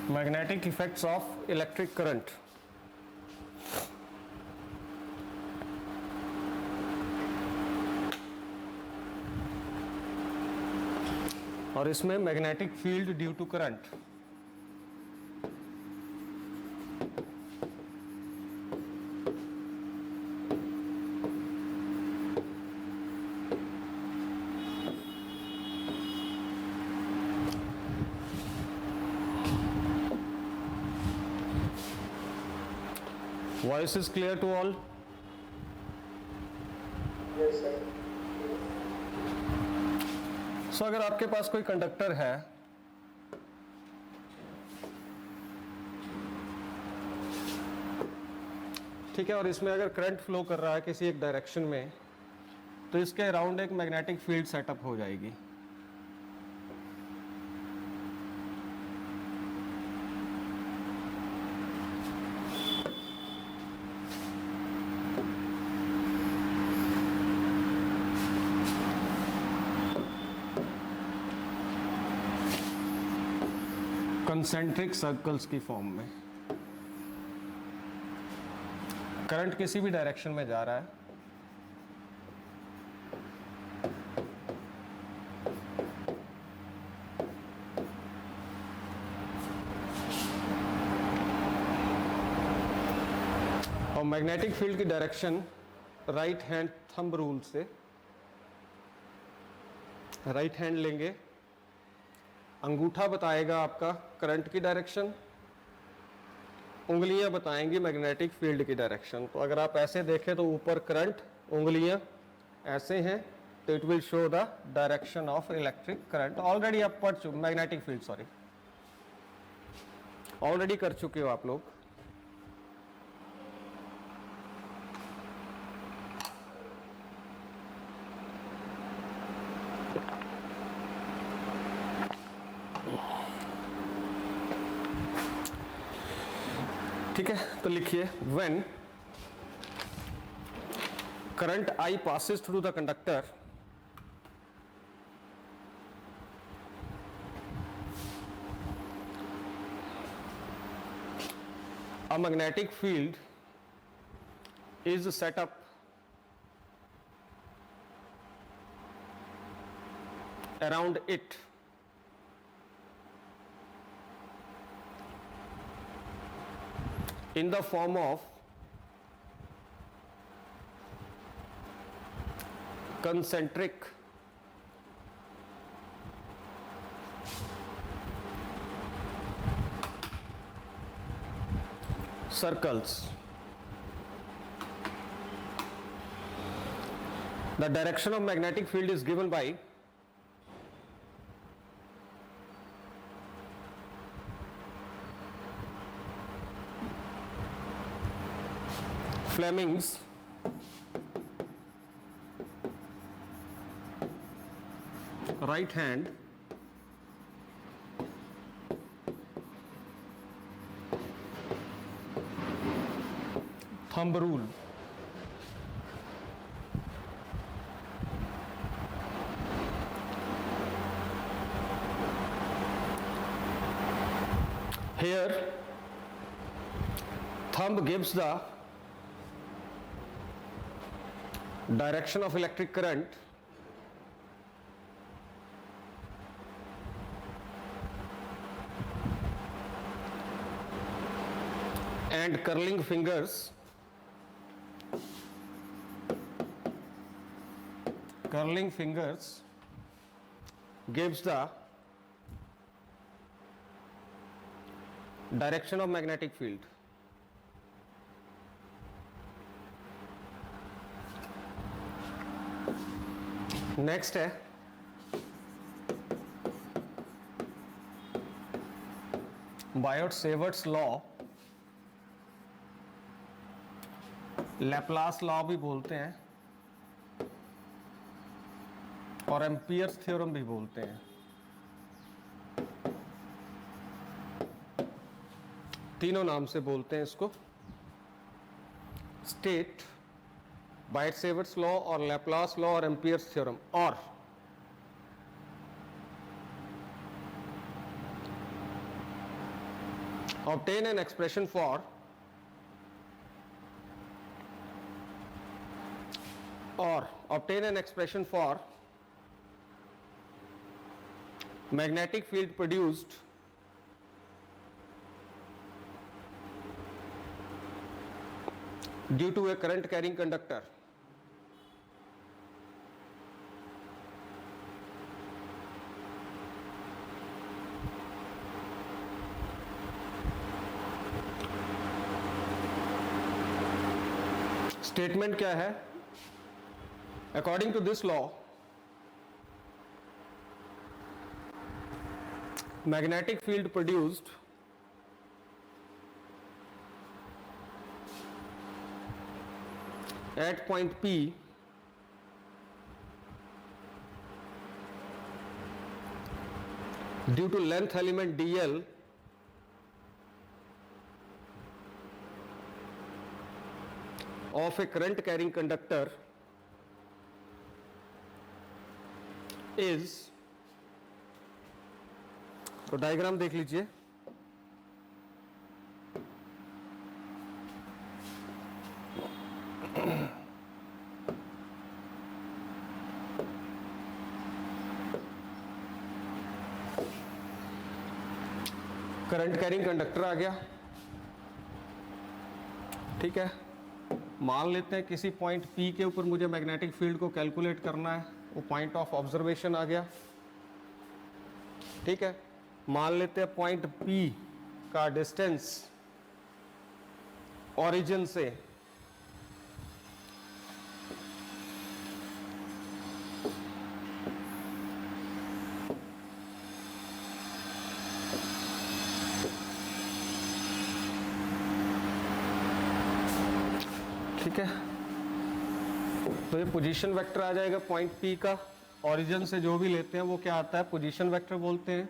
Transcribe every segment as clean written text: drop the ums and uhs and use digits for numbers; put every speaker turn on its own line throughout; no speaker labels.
Magnetic effects of electric current. और इसमें magnetic field due to current. Voice is clear to all?
Yes, sir.
So अगर आपके पास कोई conductor है ठीक है, और इसमें अगर करंट फ्लो कर रहा है किसी एक डायरेक्शन में, तो इसके अराउंड एक मैग्नेटिक फील्ड सेटअप हो जाएगी. कंसेंट्रिक सर्कल्स की फॉर्म में. करंट किसी भी डायरेक्शन में जा रहा है, और मैग्नेटिक फील्ड की direction right hand thumb rule से, राइट हैंड लेंगे, अंगूठा बताएगा आपका करंट की डायरेक्शन, उंगलियां बताएंगी मैग्नेटिक फील्ड की डायरेक्शन. तो अगर आप ऐसे देखें तो ऊपर करंट, उंगलियां ऐसे हैं, तो it will show the direction of electric current. Already आप पढ़ चुके, मैग्नेटिक फील्ड सॉरी, ऑलरेडी कर चुके हो आप लोग. ठीक है, तो लिखिए when current I passes through the conductor, a magnetic field is set up around it in the form of concentric circles. The direction of magnetic field is given by Fleming's right hand thumb rule. Here thumb gives the direction of electric current and curling fingers gives the direction of magnetic field. Next है Biot-Savart's law, Laplace law भी बोलते हैं और amperes theorem भी बोलते हैं. तीनों नाम से बोलते हैं इसको. स्टेट, बायोट-सेवर्ट्स लॉ और लैप्लास लॉ और एम्पियर्स थ्योरम. और obtain an expression for magnetic field produced due to a current carrying conductor statement क्या है? According to this law magnetic field produced at point P due to length element dl of a current carrying conductor is, तो diagram देख लीजिए। Current carrying conductor आ गया, ठीक है। मान लेते हैं किसी पॉइंट P के ऊपर मुझे मैग्नेटिक फील्ड को कैलकुलेट करना है, वो पॉइंट ऑफ ऑब्जर्वेशन आ गया, ठीक है। मान लेते हैं पॉइंट P का डिस्टेंस ओरिजिन से ठीक है, तो ये पोजीशन वेक्टर आ जाएगा पॉइंट P का। ओरिजिन से जो भी लेते हैं वो क्या आता है? पोजीशन वेक्टर बोलते हैं।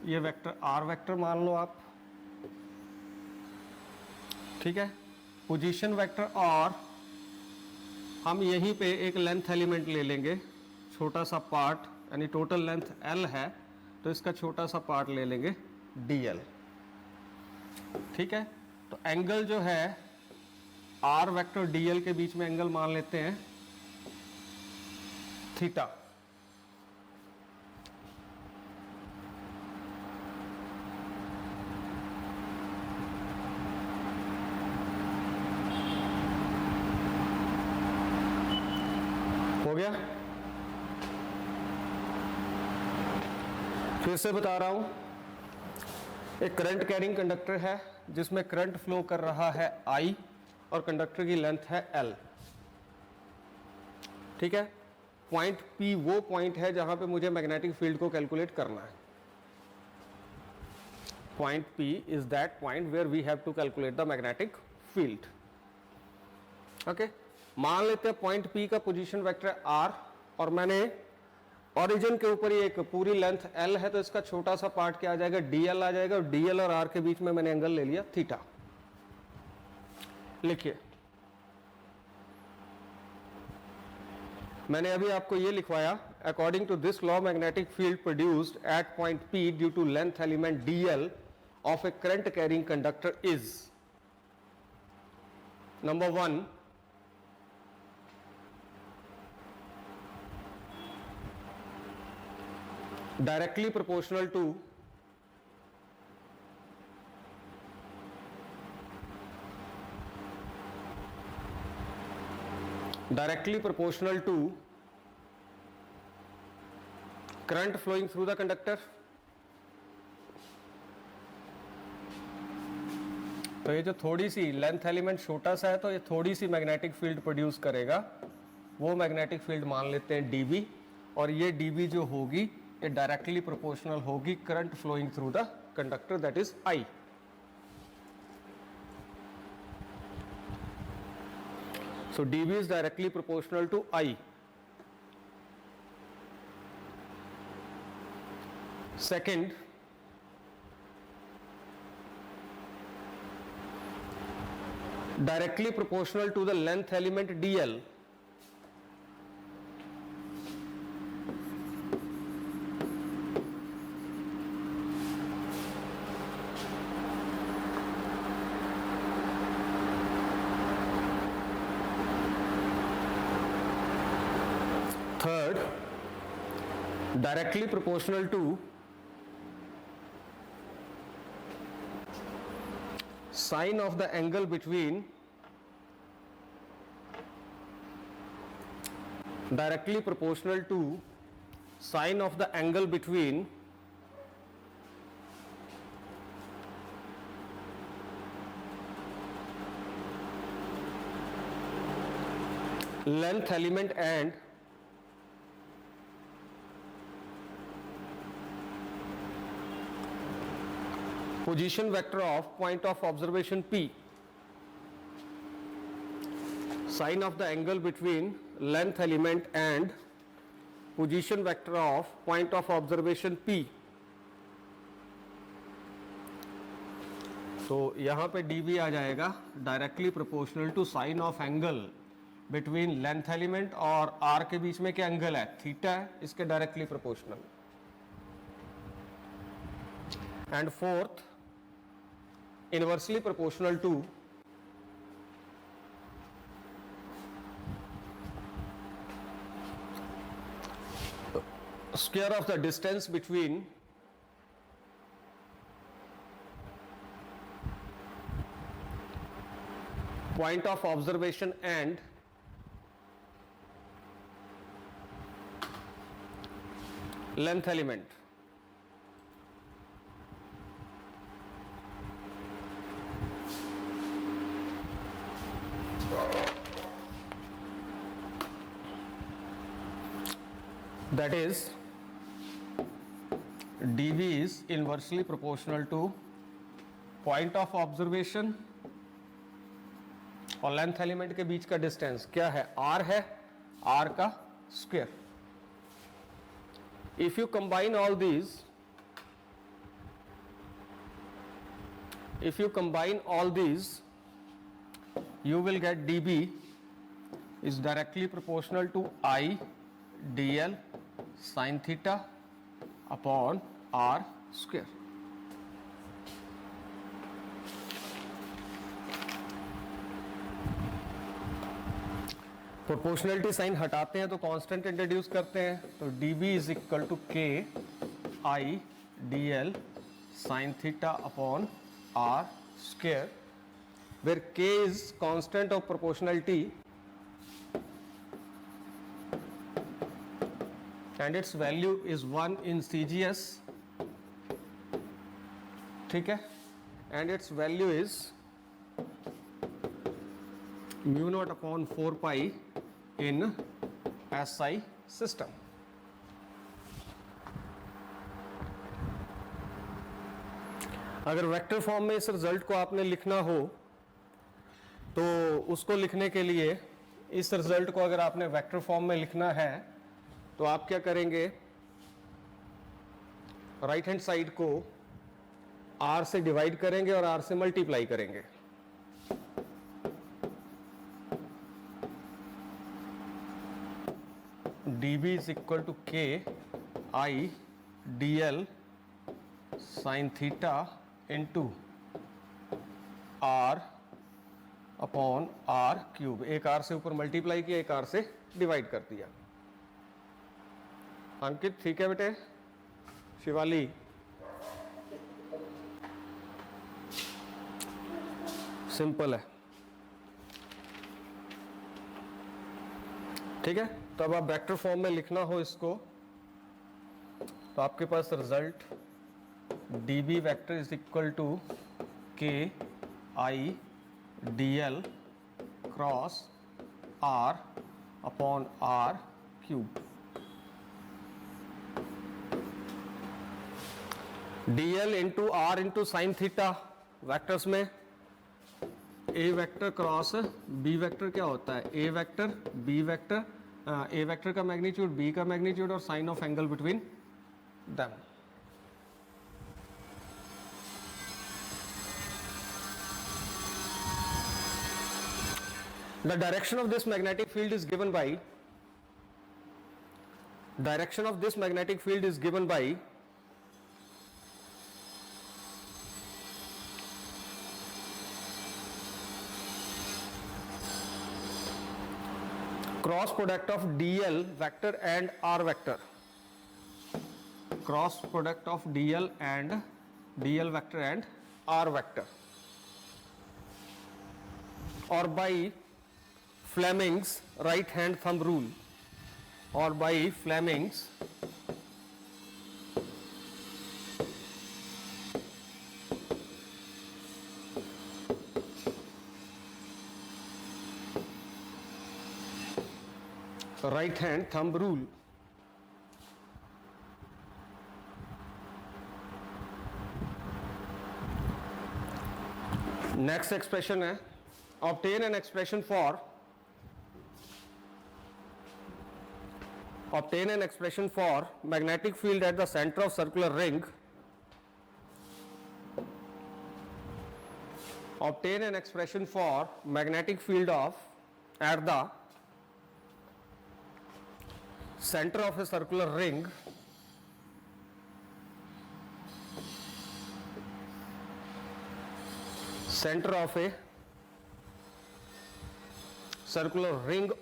ये वेक्टर R वेक्टर मान लो आप, ठीक है। पोजीशन वेक्टर और हम यहीं पे एक लेंथ एलिमेंट ले लेंगे, छोटा सा पार्ट, यानी टोटल लेंथ L है तो इसका छोटा सा पार्ट ले लेंगे DL, ठीक है। तो एंगल जो है R वेक्टर DL के बीच में एंगल मान लेते हैं थीटा। हो गया? फिर से बता रहा हूं, एक करंट कैरिंग कंडक्टर है जिसमें करंट फ्लो कर रहा है I और कंडक्टर की लेंथ है L, ठीक है। पॉइंट P वो पॉइंट है जहां पे मुझे मैग्नेटिक फील्ड को कैलकुलेट करना है। Point P is that point where we have to calculate the magnetic field, okay. मान लेते हैं पॉइंट P का पोजीशन वेक्टर R और मैंने ओरिजिन के ऊपर ही एक पूरी लेंथ L है तो इसका छोटा सा पार्ट क्या आ जाएगा? DL आ जाएगा, और DL और R के बीच में मैंने एंगल ले लिया थीटा। लिखिए, मैंने अभी आपको ये लिखवाया, according to this law magnetic field produced at point P due to length element DL of a current carrying conductor is, number 1, directly proportional to current flowing through the conductor। तो ये जो थोड़ी सी लेंथ एलिमेंट छोटा सा है तो ये थोड़ी सी मैग्नेटिक फील्ड प्रोड्यूस करेगा, वो मैग्नेटिक फील्ड मान लेते हैं dB, और ये dB जो होगी ये डायरेक्टली प्रोपोर्शनल होगी current flowing through the conductor, that is I। So dB is directly proportional to I। Second, directly proportional to the length element DL, directly proportional to sine of the angle between directly proportional to sine of the angle between length element and position vector of point of observation P. Sine of the angle between length element and position vector of point of observation P. तो यहाँ पे dB आ जाएगा directly proportional to sine of angle between length element और r के बीच में क्या एंगल है, थीटा है, इसके directly proportional. And fourth, inversely proportional to square of the distance between point of observation and length element. That is, dV is inversely proportional to point of observation और length element के बीच का distance क्या है, r है, r का square. If you combine all these, you will get dB is directly proportional to I dl sin theta upon r square. Proportionality sign हटाते हैं तो कांस्टेंट इंट्रोड्यूस करते हैं, तो dB is equal to k I dl sin theta upon r square, where k is constant of proportionality and its value is 1 in CGS. ठीक है, and its value is mu naught upon 4 pi in SI system. अगर vector form में इस result को आपने लिखना हो तो उसको लिखने के लिए, इस रिजल्ट को अगर आपने वेक्टर फॉर्म में लिखना है तो आप क्या करेंगे, राइट हैंड साइड को r से डिवाइड करेंगे और r से मल्टीप्लाई करेंगे. dB is equal to k I dl sin theta into r upon r cube. एक r से ऊपर मल्टीप्लाई किया, एक r से डिवाइड कर दिया. अंकित ठीक है बेटे, शिवाली सिंपल है, ठीक है. तो अब आप वेक्टर फॉर्म में लिखना हो इसको तो आपके पास result dB vector is equal to k I dl cross r upon r cube. dl into r into sine theta vectors में a vector cross b vector क्या होता है, a vector b vector, a vector का magnitude b का magnitude और sine of angle between them. The direction of this magnetic field is given by cross product of dl vector and r vector. Cross product of dl and dl vector and r vector, or by Fleming's right hand thumb rule, or by Fleming's right hand thumb rule. Next expression है obtain an expression for magnetic field at the center of circular ring. Obtain an expression for magnetic field at the center of a circular ring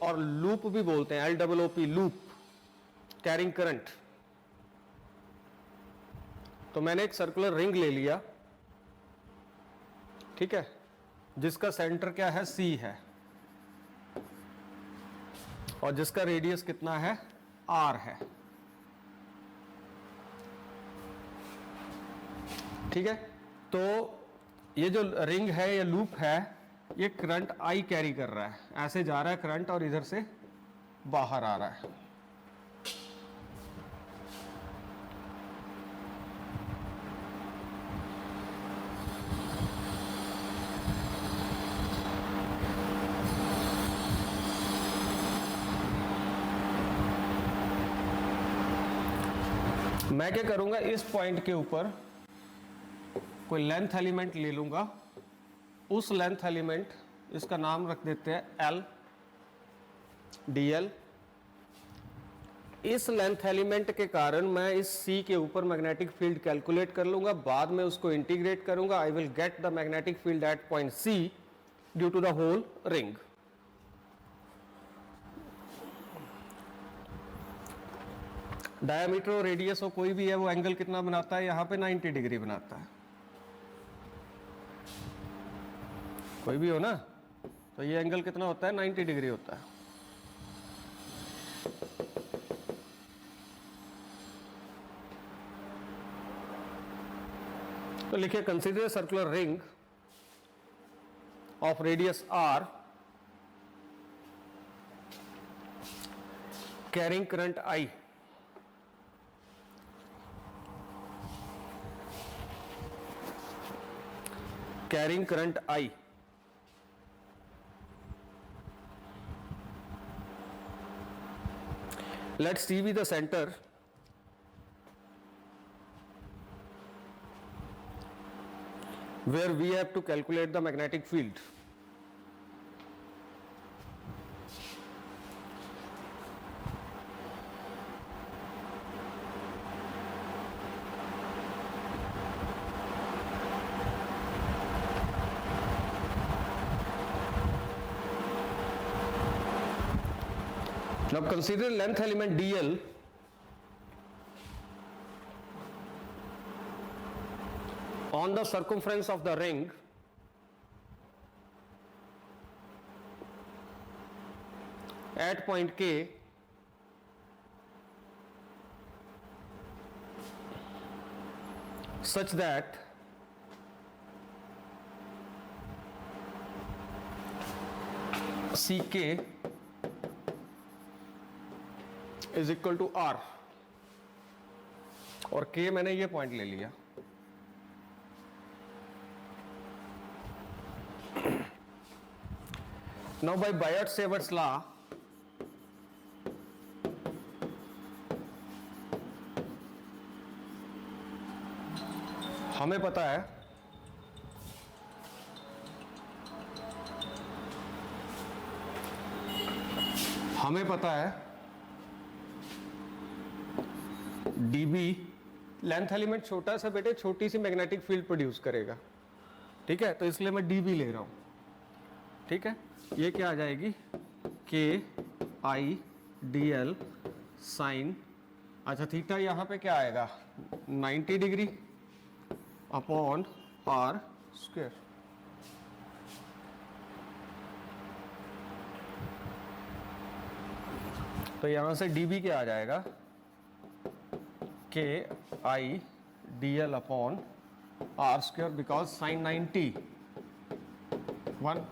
और loop भी बोलते हैं, LOOP, loop carrying current. तो मैंने एक circular ring ले लिया, ठीक है, जिसका सेंटर क्या है, C है, और जिसका रेडियस कितना है, R है। ठीक है, तो ये जो रिंग है, ये लूप है, ये करंट I कैरी कर रहा है, ऐसे जा रहा है करंट और इधर से बाहर आ रहा है। मैं क्या करूंगा, इस पॉइंट के ऊपर कोई लेंथ एलिमेंट ले लूंगा, उस लेंथ एलिमेंट, इसका नाम रख देते हैं L dl। इस लेंथ एलिमेंट के कारण मैं इस C के ऊपर मैग्नेटिक फील्ड कैलकुलेट कर लूंगा, बाद में उसको इंटीग्रेट करूंगा। I will get the magnetic field at point C due to the whole ring. Diameter और रेडियस हो कोई भी है, वो एंगल कितना बनाता है, यहाँ पे 90 डिग्री बनाता है। कोई भी हो ना, तो ये एंगल कितना होता है, 90 डिग्री होता है। तो लिखिए, consider circular ring of radius R carrying current I। carrying current I. Let C be the center where we have to calculate the magnetic field. Now consider length element dl on the circumference of the ring at point K such that CK is equal to R, और K मैंने ये point ले लिया। Now bye बायट-सेवर्ट्स law हमें पता है dB, length element छोटा सा बेटे छोटी सी मैग्नेटिक फील्ड प्रोड्यूस करेगा, ठीक है, तो इसलिए मैं dB ले रहा हूं, ठीक है। ये क्या आ जाएगी, K I dl साइन अच्छा थीटा यहाँ पे क्या आएगा 90 डिग्री अपॉन आर स्क्वायर। तो यहाँ से dB क्या आ जाएगा K I D L upon R square because sine 90 1।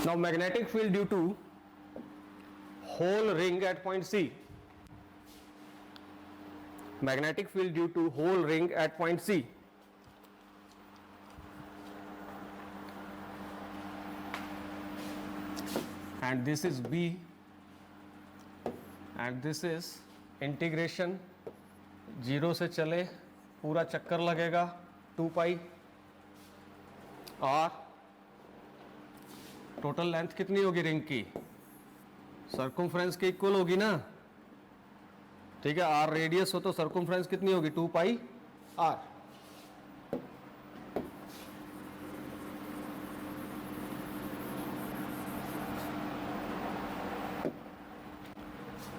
Now magnetic field due to whole ring at point C. Magnetic field due to whole ring at point C. And this is B. And this is integration 0 से चले पूरा चक्कर लगेगा 2 पाई और total length कितनी होगी ring की circumference के इक्वल होगी ना, ठीक है। आर रेडियस हो तो सर्कमफ्रेंस कितनी होगी 2 pi R.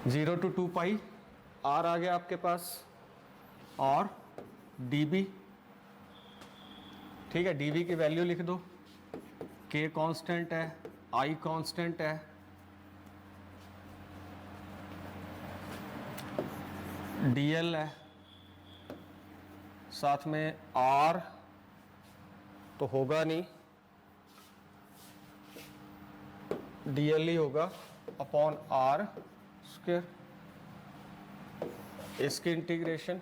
Zero to 2 pi R आ गया आपके पास और dB, ठीक है। dB की वैल्यू लिख दो, K कांस्टेंट है, I कांस्टेंट है, dl है, साथ में R तो होगा नहीं, dl ही होगा अपॉन R स्क्वायर। इसकी integration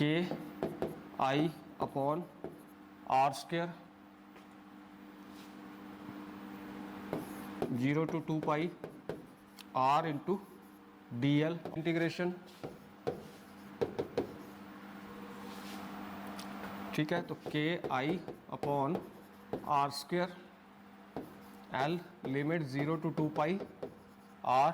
K I upon R square 0 to 2 pi R into D L integration, ठीक है। तो K I upon R square L limit 0 to 2 pi R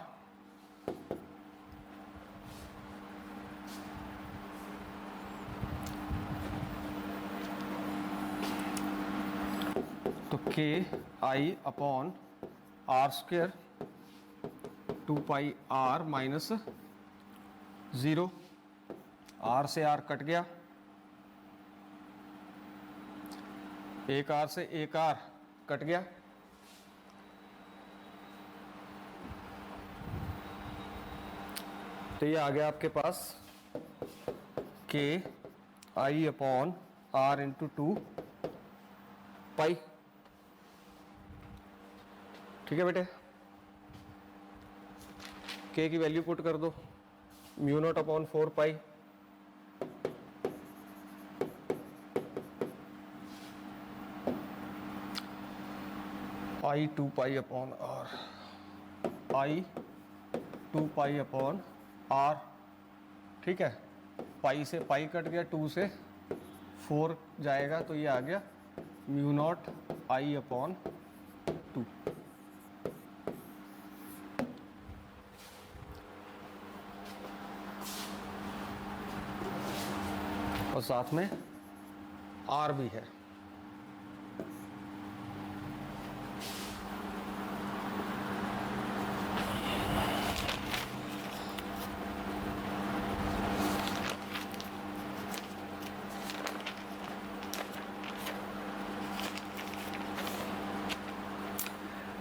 तो K I upon R square 2 pi R minus 0, R से R cut गया, एक are से एक are cut गया, तो ये आ गया आपके पास K I upon R into 2 pi, ठीक है बेटे। के की वैल्यू पुट कर दो, mu not upon 4 pi I 2 pi upon R, I 2 pi upon R, ठीक है। पाई से पाई कट गया, 2 से 4 जाएगा, तो ये आ गया म्यू नॉट आई अपॉन 2। और साथ में आर भी है।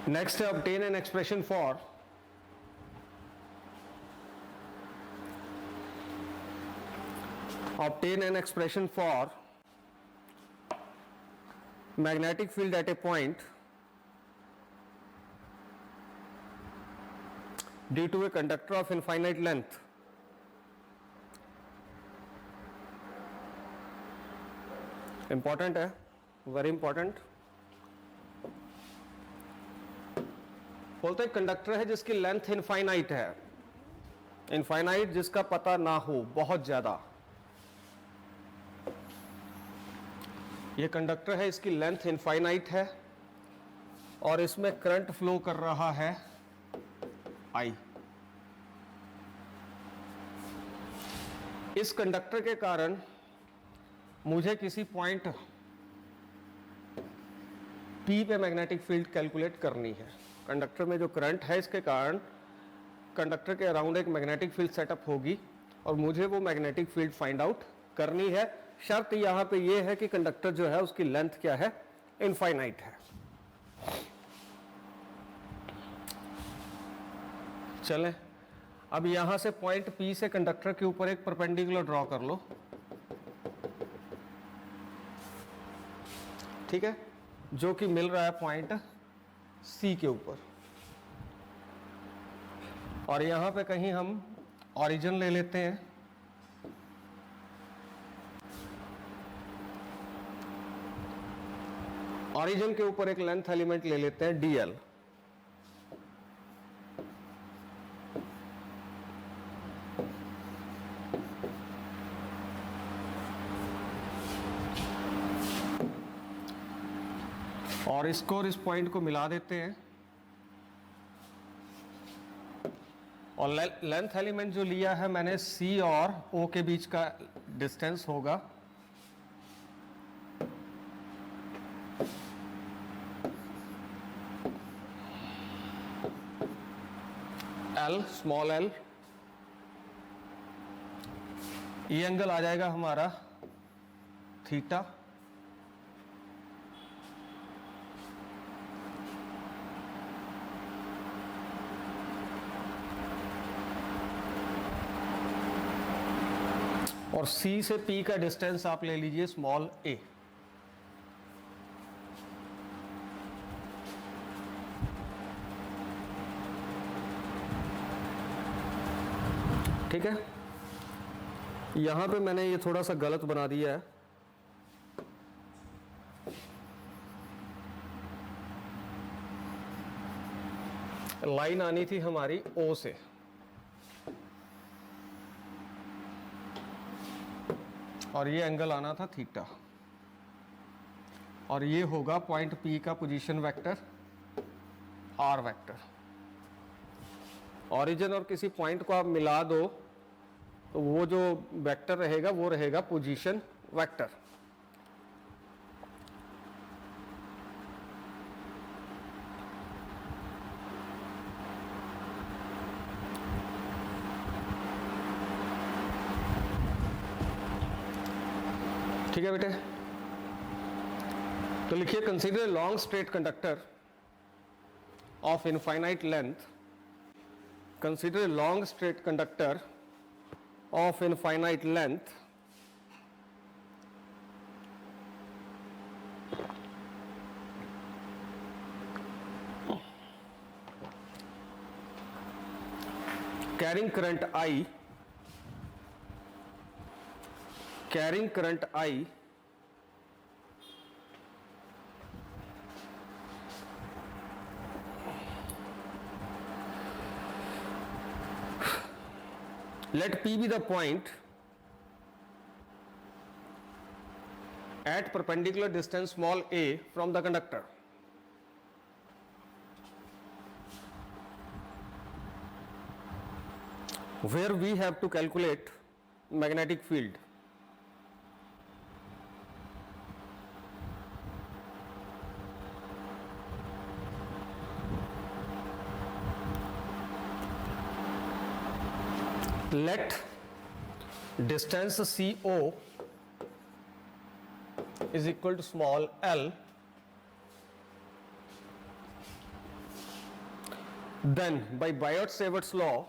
Next, obtain an expression for magnetic field at a point due to a conductor of infinite length. Important है, very important। बोलते हैं कंडक्टर है जिसकी लेंथ इनफाइनाइट है, इनफाइनाइट जिसका पता ना हो, बहुत ज्यादा। ये कंडक्टर है, इसकी लेंथ इनफाइनाइट है और इसमें करंट फ्लो कर रहा है I। इस कंडक्टर के कारण मुझे किसी पॉइंट P पे मैग्नेटिक फील्ड कैलकुलेट करनी है। कंडक्टर में जो करंट है इसके कारण कंडक्टर के अराउंड एक मैग्नेटिक फील्ड सेटअप होगी और मुझे वो मैग्नेटिक फील्ड फाइंड आउट करनी है। शर्त यहाँ पे ये है कि कंडक्टर जो है उसकी लेंथ क्या है, इनफाइनाइट है। चलें, अब यहां से पॉइंट P से कंडक्टर के ऊपर एक परपेंडिकुलर ड्रॉ कर लो, ठीक है, जो कि मिल रहा है पॉइंट C के ऊपर। और यहां पे कहीं हम ओरिजिन ले लेते हैं, ओरिजिन के ऊपर एक लेंथ एलिमेंट ले लेते हैं dl। और इसको और इस पॉइंट को मिला देते हैं और लेंथ एलिमेंट जो लिया है मैंने C और O के बीच का डिस्टेंस होगा L, स्मॉल l। ये एंगल आ जाएगा हमारा थीटा। और C से P का डिस्टेंस आप ले लीजिए स्मॉल a। ठीक है, यहां पे मैंने ये थोड़ा सा गलत बना दिया है। लाइन आनी थी हमारी O से, और ये एंगल आना था थीटा, और ये होगा पॉइंट P का position vector R vector. Origin और किसी पॉइंट को आप मिला दो तो वो जो वेक्टर रहेगा वो रहेगा पोजीशन वेक्टर। ठीक है बेटे, तो लिखिए consider long straight conductor of infinite length, consider long straight conductor of infinite length carrying current I, carrying current I let P be the point at perpendicular distance small a from the conductor. Where we have to calculate magnetic field. Let distance CO is equal to small l, then by Biot-Savart's law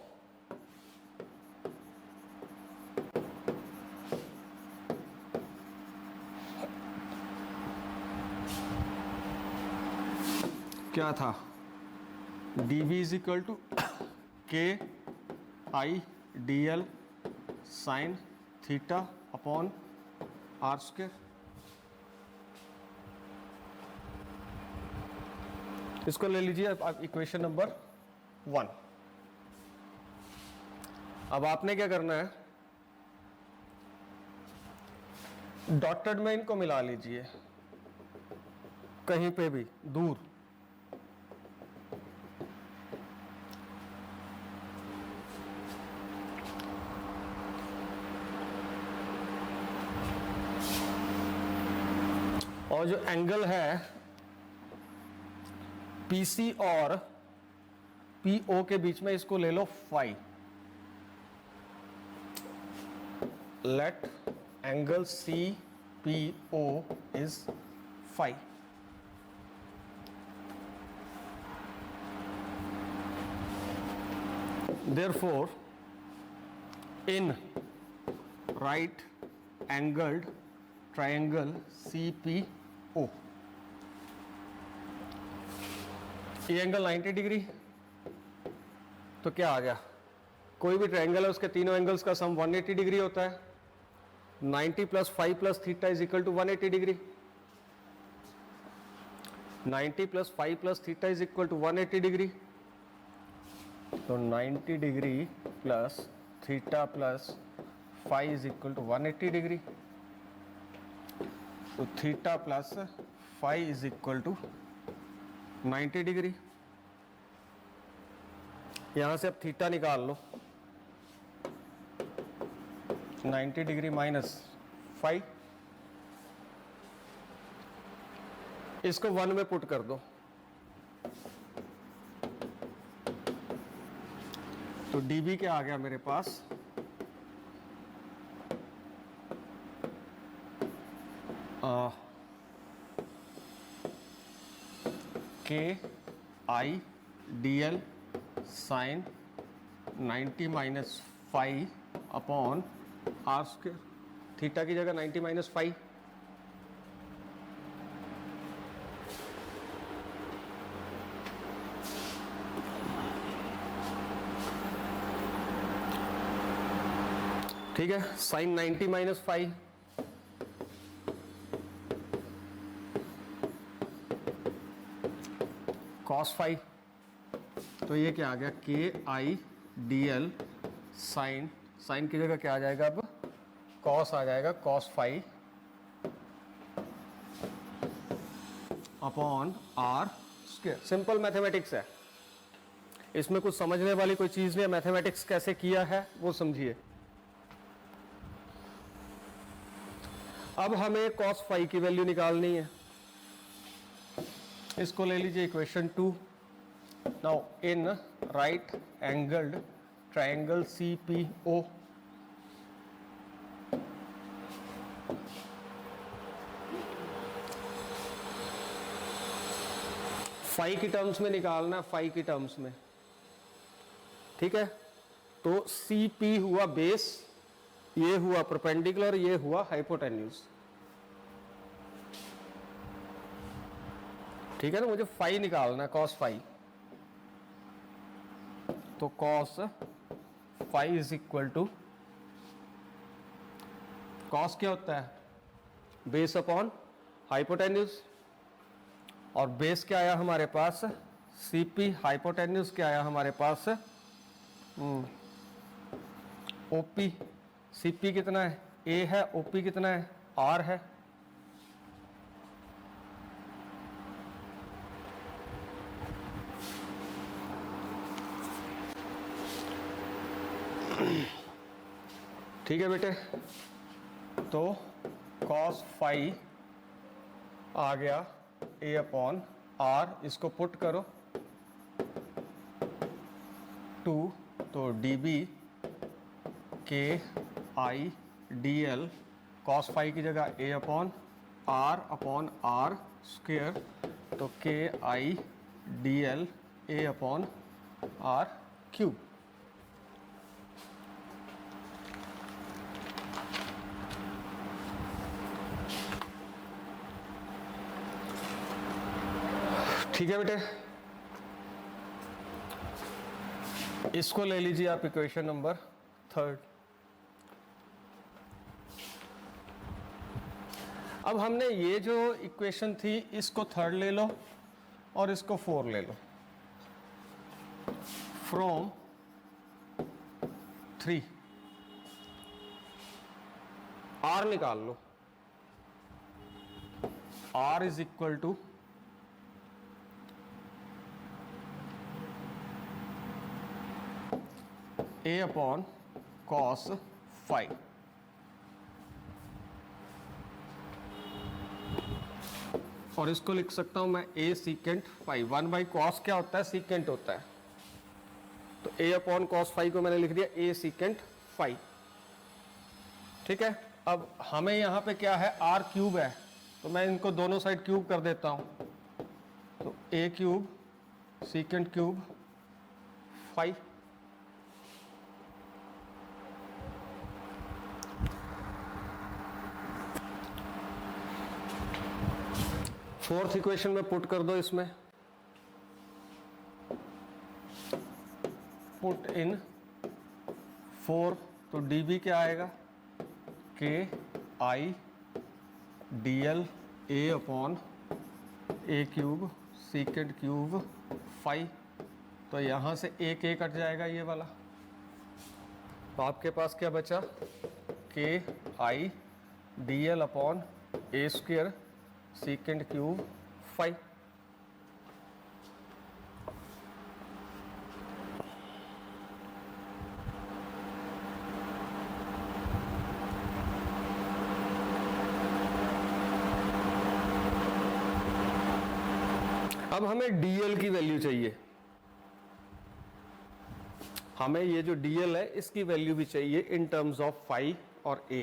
क्या था, dV is equal to k I dl sine theta upon r square. इसको ले लीजिए आप equation number 1। अब आपने क्या करना है, डॉटेड में इनको मिला लीजिए कहीं पे भी दूर। और जो एंगल है पीसी और पीओ के बीच में, इसको ले लो phi. Let angle C P O is phi. Therefore, in right angled triangle CPO, ये एंगल 90 डिग्री, तो क्या आ गया, कोई भी ट्रायंगल है उसके तीनों एंगल्स का सम 180 डिग्री होता है। 90 plus 5 plus theta is equal to 180 degree. 90 plus 5 plus theta is equal to 180 degree. तो 90 degree plus theta plus 5 is equal to 180 degree. तो theta plus 5 is equal to 90 degree. यहां से अब थीटा निकाल लो। 90 degree minus 5, इसको 1 में put कर दो। तो dB क्या आ गया मेरे पास, KI/DL sine 90 minus 5 upon R square. Theta की जगह 90 माइनस 5। ठीक है, साइन 90 माइनस 5 कॉस 5। तो ये क्या आ गया, KI/DL साइन, साइन की जगह क्या आ जाएगा अब, कॉस आ जाएगा, cos 5 upon R square. Simple mathematics है, इसमें कुछ समझने वाली कोई चीज नहीं है। मैथमेटिक्स कैसे किया है वो समझिए। अब हमें cos फाई की वैल्यू निकालनी है। इसको ले लीजिए equation 2। Now in right angled triangle CPO, phi की टर्म्स में निकालना, फाई की टर्म्स में। ठीक है, तो CP हुआ बेस, ये हुआ परपेंडिकुलर, ये हुआ हाइपोटेन्यूज। ठीक है ना, मुझे फाई निकालना है, कॉस फाई। तो cos phi is equal to, cos क्या होता है, बेस अपॉन हाइपोटेन्यूज, और बेस क्या आया हमारे पास, CP। हाइपोटेन्यूज क्या आया हमारे पास, OP। CP कितना है, A है, OP कितना है, R है। ठीक है बेटे, तो cos फाई आ गया A अपॉन R, इसको पुट करो 2, तो dB KI/DL cos फाई की जगह A अपॉन R स्क्वायर, तो KI/DL A upon R cube. ठीक है बेटे, इसको ले लीजिए आप इक्वेशन नंबर 3। अब हमने ये जो इक्वेशन थी इसको 3 ले लो और इसको 4 ले लो। फ्रॉम 3 R निकाल लो। R is equal to A upon cos phi. और इसको लिख सकता हूं मैं ए सीकेंट फाई। 1/cos क्या होता है, सीकेंट होता है, तो a अपॉन कॉस फाई को मैंने लिख दिया ए सीकेंट फाई। ठीक है, अब हमें यहाँ पे क्या है, आर क्यूब है, तो मैं इनको दोनों साइड क्यूब कर देता हूँ, तो A cube secant cube phi. Fourth equation में पुट कर दो, इसमें पुट इन 4, तो dB क्या आएगा, K I D L A upon A cube secant cube phi. तो यहाँ से एक ए कट जाएगा ये वाला, तो आपके पास क्या बचा, K I D L upon A square secant cube phi. अब हमें dl की वैल्यू चाहिए, हमें ये जो dl है इसकी वैल्यू भी चाहिए इन टर्म्स ऑफ फाई और a।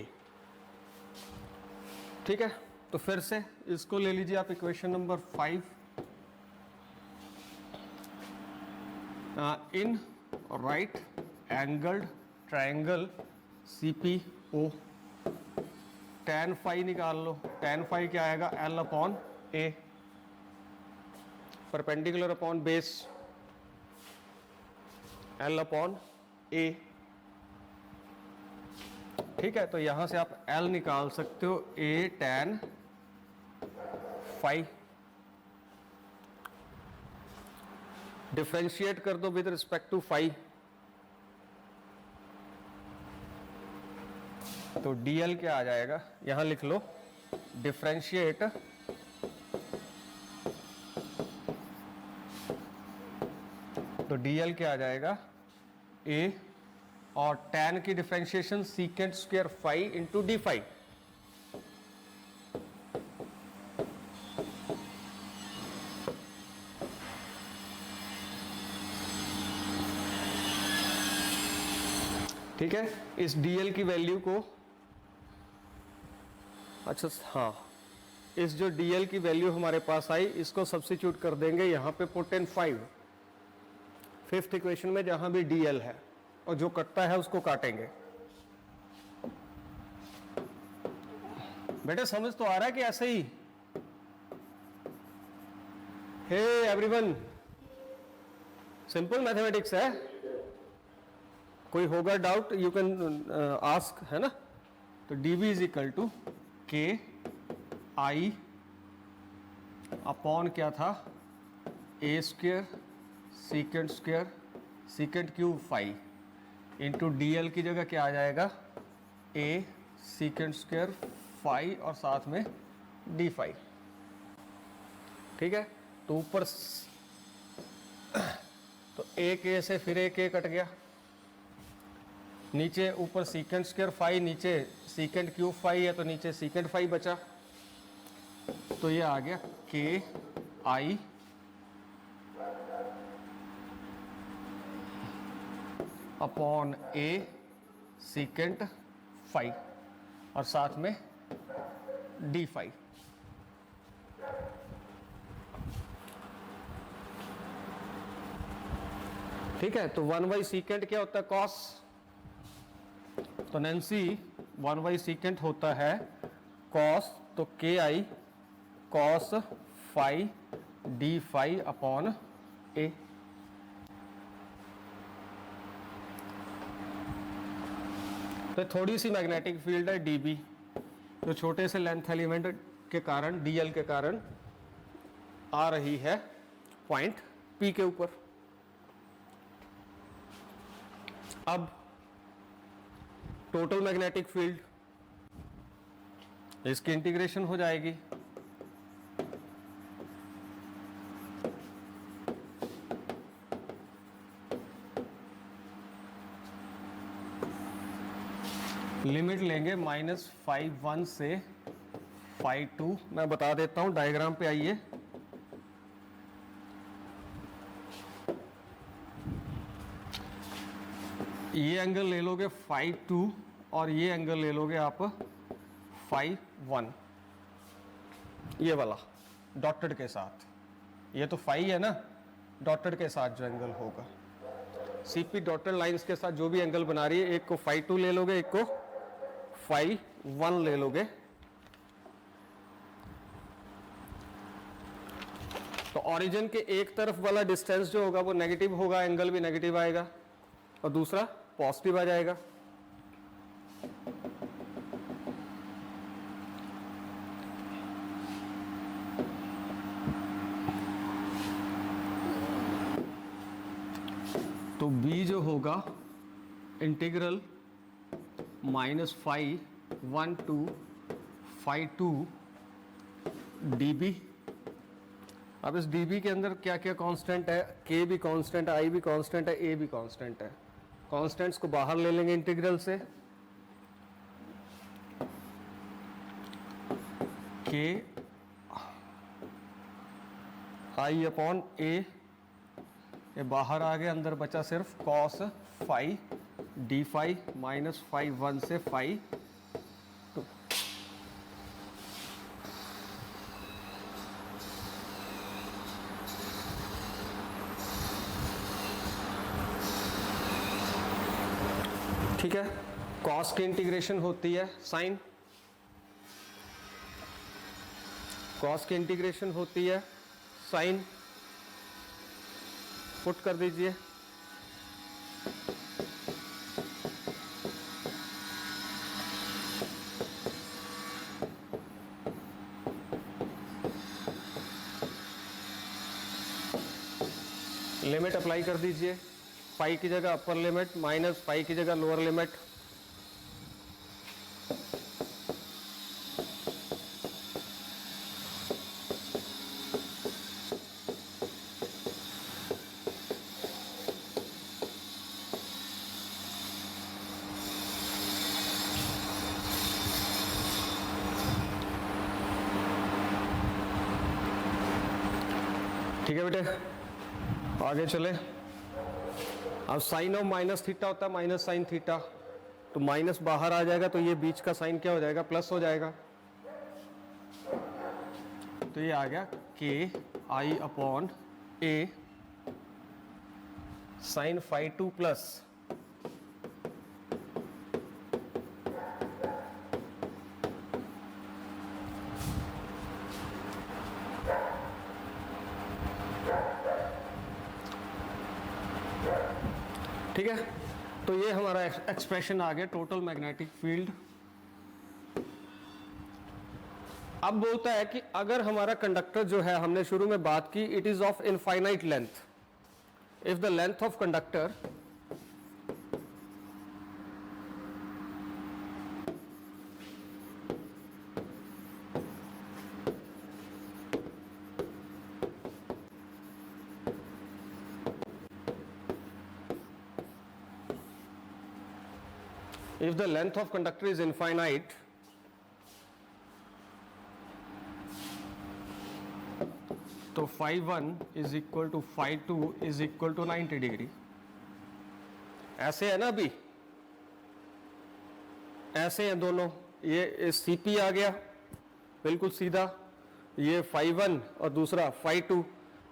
ठीक है, तो फिर से इसको ले लीजिए आप इक्वेशन नंबर 5। इन right angled triangle CPO tan phi निकाल लो, tan फाई क्या आएगा, L upon A, perpendicular upon base L upon A। ठीक है, तो यहां से आप L निकाल सकते हो, A tan फाई। डिफरेंशिएट कर दो विद रिस्पेक्ट टू फाई, तो dl क्या आ जाएगा, यहां लिख लो, डिफरेंशिएट तो dl क्या आ जाएगा, a और tan की differentiation secant square phi into D phi. ठीक है, इस dl की वैल्यू को, अच्छा हाँ, इस जो dl की वैल्यू हमारे पास आई इसको सब्स्टिट्यूट कर देंगे यहाँ पे पुट इन 5, फिफ्थ इक्वेशन में जहां भी dl है, और जो कटता है उसको काटेंगे। बेटा समझ तो आ रहा है कि ऐसे ही, हे एवरीवन, सिंपल मैथमेटिक्स है, कोई होगा डाउट यू कैन आस्क, है ना। तो dv is equal to K I upon क्या था, A square secant square secant cube phi into dl की जगह क्या आ जाएगा, a सीकेंट स्क्वेयर फाई और साथ में d फाई। ठीक है, तो ऊपर तो एक a से फिर एक a कट गया, नीचे ऊपर सीकेंट स्क्वायर फाई, नीचे सीकेंट क्यूब फाई है, तो नीचे सीकेंट फाई बचा, तो ये आ गया के I upon A secant phi और साथ में डी फाई। ठीक है, तो 1/, सीकेंट क्या होता है, कॉस, तो नैन्सी 1/, सीकेंट होता है कॉस, तो K I cos phi D phi upon A. तो थोड़ी सी मैग्नेटिक फील्ड है dB, जो छोटे से लेंथ एलिमेंट के कारण dl के कारण आ रही है पॉइंट P के ऊपर। अब टोटल मैग्नेटिक फील्ड, इसकी इंटीग्रेशन हो जाएगी, लिमिट लेंगे -5 1 से फाई 2, मैं बता देता हूं डायग्राम पे आइए। ये एंगल ले लोगे फाई 2 और ये एंगल ले लोगे आप फाई 1, ये वाला डॉटेड के साथ। ये तो फाई है ना, डॉटेड के साथ जो एंगल होगा, सीपी डॉटेड लाइंस के साथ जो भी एंगल बना रही है, एक को फाई 2 ले लोगे, एक को फाई 1 ले लोगे। तो ओरिजिन के एक तरफ वाला डिस्टेंस जो होगा वो नेगेटिव होगा, एंगल भी नेगेटिव आएगा, और दूसरा पॉजिटिव आ जाएगा। तो b जो होगा इंटीग्रल -φ1 to φ2 dB। अब इस dB के अंदर क्या क्या कांस्टेंट है, k भी कांस्टेंट है, i भी कांस्टेंट है, a भी कांस्टेंट है। कांस्टेंट्स को बाहर ले लेंगे इंटीग्रल से, k i अपॉन a, ये बाहर आ गया, अंदर बचा सिर्फ cos phi D phi minus phi 1 से फाई 2। ठीक है, कॉस की इंटीग्रेशन होती है साइन, कॉस की इंटीग्रेशन होती है साइन, पुट कर दीजिए। लिमिट अप्लाई कर दीजिए, पाई की जगह अपर लिमिट माइनस पाई की जगह लोअर लिमिट। ठीक है बेटे, आगे चले। अब साइन ऑफ माइनस थीटा होता है माइनस साइन थीटा, तो माइनस बाहर आ जाएगा, तो ये बीच का साइन क्या हो जाएगा, प्लस हो जाएगा। तो ये आ गया के I upon A sine phi 2 plus ठीक है। तो ये हमारा एक्सप्रेशन आ गया टोटल मैग्नेटिक फील्ड। अब बोलता है कि अगर हमारा कंडक्टर जो है, हमने शुरू में बात की, it is of infinite length, if the length of conductor if the length of conductor is infinite, तो phi 1 is equal to phi 2 is equal to 90 degree. ऐसे है ना, अभी ऐसे हैं दोनों, ये CP आ गया बिल्कुल सीधा, ये phi 1 और दूसरा phi 2।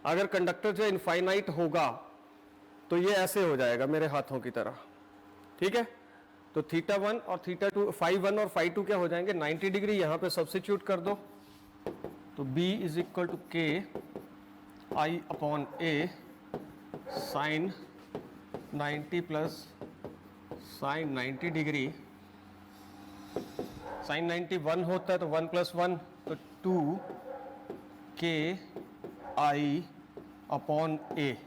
अगर कंडक्टर जो इनफाइनाइट होगा तो ये ऐसे हो जाएगा मेरे हाथों की तरह, ठीक है। तो थीटा 1 और थीटा 2, phi 1 और phi 2 क्या हो जाएंगे, 90 डिग्री। यहाँ पे सब्स्टिट्यूट कर दो, तो B is equal to K I upon A sine 90 plus sine 90 degree. Sine 90 1 होता है, तो 1 प्लस 1 तो 2 के आई अपॉन ए।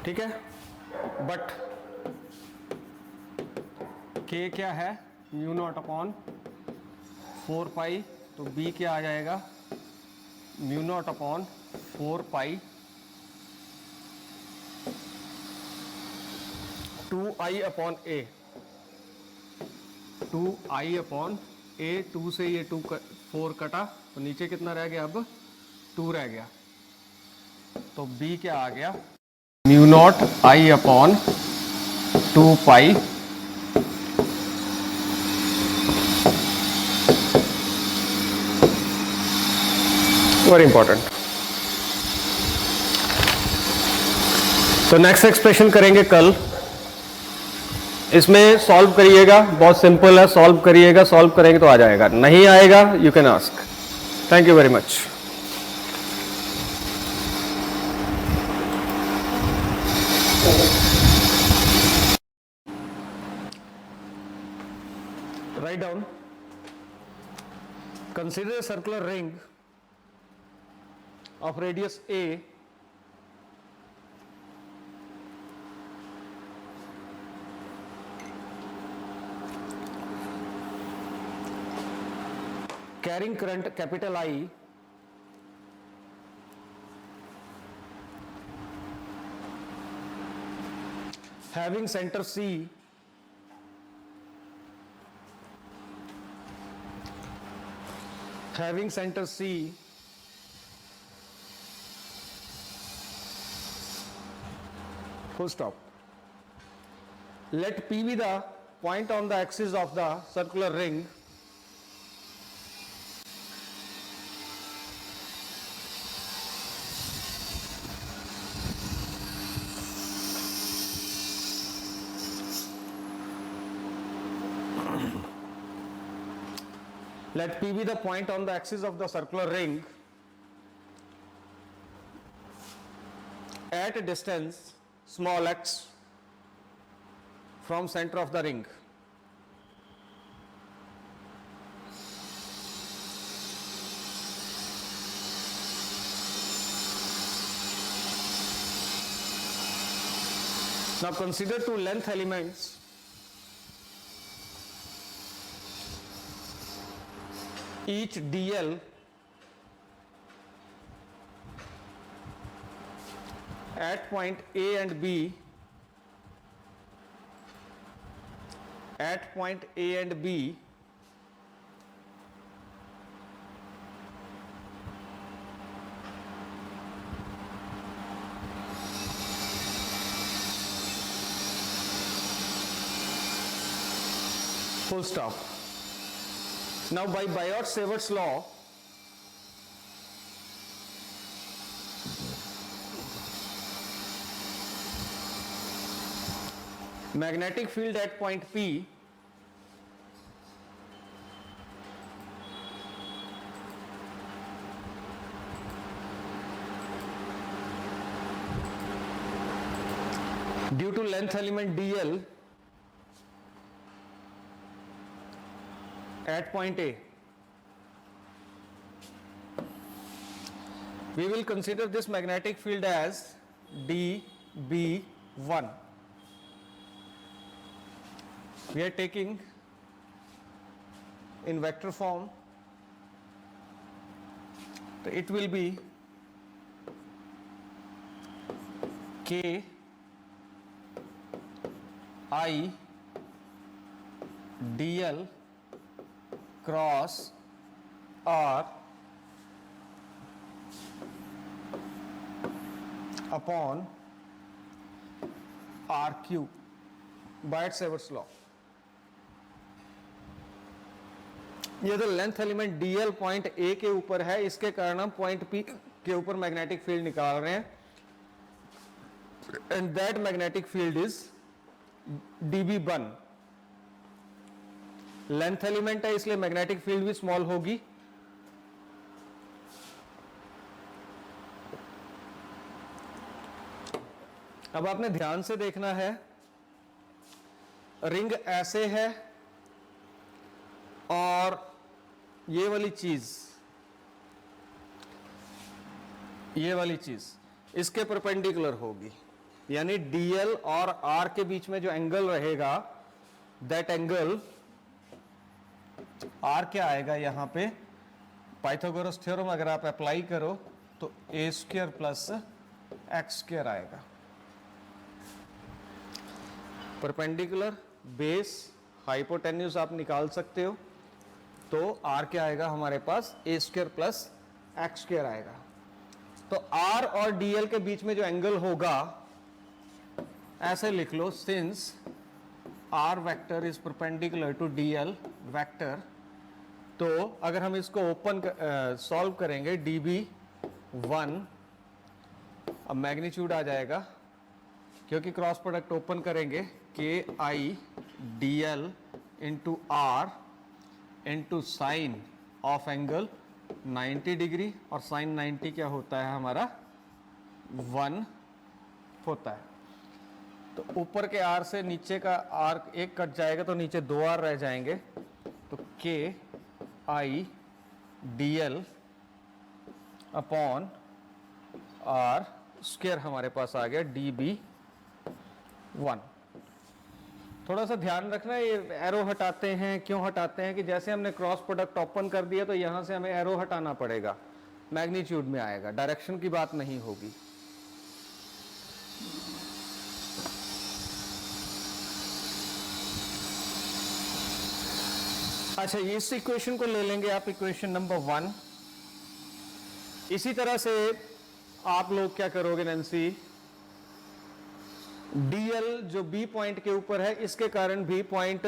ठीक है, बट k क्या है, म्यू नॉट अपॉन 4 पाई, तो b क्या आ जाएगा, म्यू नॉट अपॉन 4 पाई 2i अपॉन ए, 2i अपॉन ए, 2 से ये 4 कटा तो नीचे कितना रह गया, अब 2 रह गया, तो b क्या आ गया, म्यू नॉट आई अपॉन 2 पाई वेरी इंपॉर्टेंट। तो नेक्स्ट एक्सप्रेशन करेंगे कल, इसमें सॉल्व करिएगा, बहुत सिंपल है, सॉल्व करिएगा, सॉल्व करेंगे तो आ जाएगा, नहीं आएगा you can ask. Thank you very much. Write down, consider a circular ring of radius a carrying current capital I having center C full stop. Let P be the point on the axis of the circular ring let P be the point on the axis of the circular ring at a distance small x from center of the ring. Now consider two length elements each dl at point A and B full stop. Now by Biot-Savart's law, magnetic field at point P due to length element dl at point A. We will consider this magnetic field as dB1. We are taking in vector form, so it will be K I dl cross R upon R cube, Biot-Savart's law. ये तो length element dl point A के ऊपर है, इसके कारण हम point P के ऊपर मैग्नेटिक फील्ड निकाल रहे हैं, and that magnetic field is dB1. Length element है इसलिए मैग्नेटिक फील्ड भी स्मॉल होगी. अब आपने ध्यान से देखना है, रिंग ऐसे है और ये वाली चीज इसके परपेंडिकुलर होगी, यानी dl और r के बीच में जो एंगल रहेगा, दैट एंगल r क्या आएगा यहां पे, पाइथागोरस थ्योरम अगर आप अप्लाई करो तो a square plus x square आएगा. परपेंडिकुलर बेस हाइपोटेन्यूज आप निकाल सकते हो, तो R क्या आएगा हमारे पास ए स्क्वायर प्लस एक्स स्क्वायर आएगा। तो R और DL के बीच में जो एंगल होगा ऐसे लिख लो, since R vector is perpendicular to DL vector, तो अगर हम इसको ओपन सॉल्व करेंगे dB1, अब मैग्नीट्यूड आ जाएगा क्योंकि क्रॉस प्रोडक्ट ओपन करेंगे KI DL into R into sign of angle 90 degree, और साइन 90 क्या होता है हमारा 1 होता है। तो ऊपर के R से नीचे का R एक कट जाएगा तो नीचे 2 R रह जाएंगे, तो KI DL upon R square हमारे पास आ गया dB1। थोड़ा सा ध्यान रखना, ये एरो हटाते हैं, क्यों हटाते हैं कि जैसे हमने क्रॉस प्रोडक्ट ओपन कर दिया तो यहां से हमें एरो हटाना पड़ेगा, मैग्नीट्यूड में आएगा, डायरेक्शन की बात नहीं होगी। अच्छा, इस इक्वेशन को ले लेंगे आप, इक्वेशन नंबर 1। इसी तरह से आप लोग क्या करोगे नैन्सी, DL जो B पॉइंट के ऊपर है, इसके कारण भी पॉइंट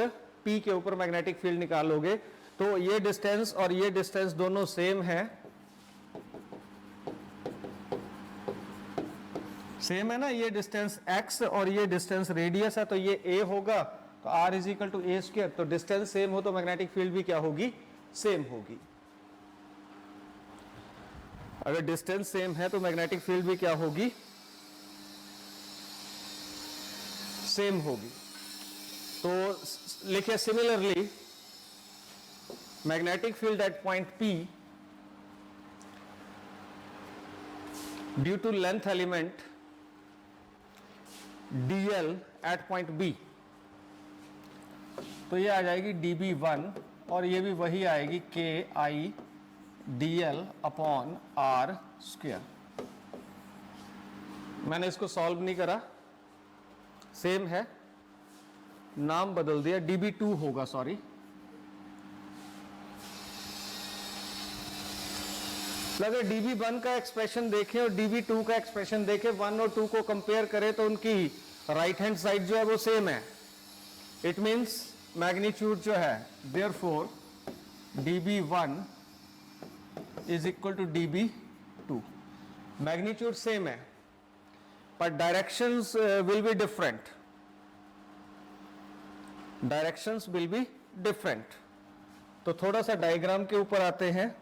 P के ऊपर मैग्नेटिक फील्ड निकालोगे, तो ये डिस्टेंस और ये डिस्टेंस दोनों सेम है, सेम है ना, ये डिस्टेंस x और ये डिस्टेंस रेडियस है, तो ये a होगा, तो R is equal to A square. तो डिस्टेंस सेम हो तो मैग्नेटिक फील्ड भी क्या होगी, सेम होगी। अगर डिस्टेंस सेम है तो मैग्नेटिक फील्ड भी क्या होगी, सेम होगी। तो लिखिए similarly magnetic field at point P due to length element DL at point B, तो ये आ जाएगी dB1, और ये भी वही आएगी KI DL upon R square. मैंने इसको सॉल्व नहीं करा, सेम है, नाम बदल दिया, dB2 होगा, सॉरी। अगर dB1 का एक्सप्रेशन देखें और dB2 का एक्सप्रेशन देखें, 1 और 2 को कंपेयर करें तो उनकी राइट हैंड साइड जो है वो सेम है। इट मींस मैग्नीट्यूड जो है, therefore dB1 is equal to dB2। Magnitude same है पर directions will be different, directions will be different. तो थोड़ा सा डायग्राम के ऊपर आते हैं।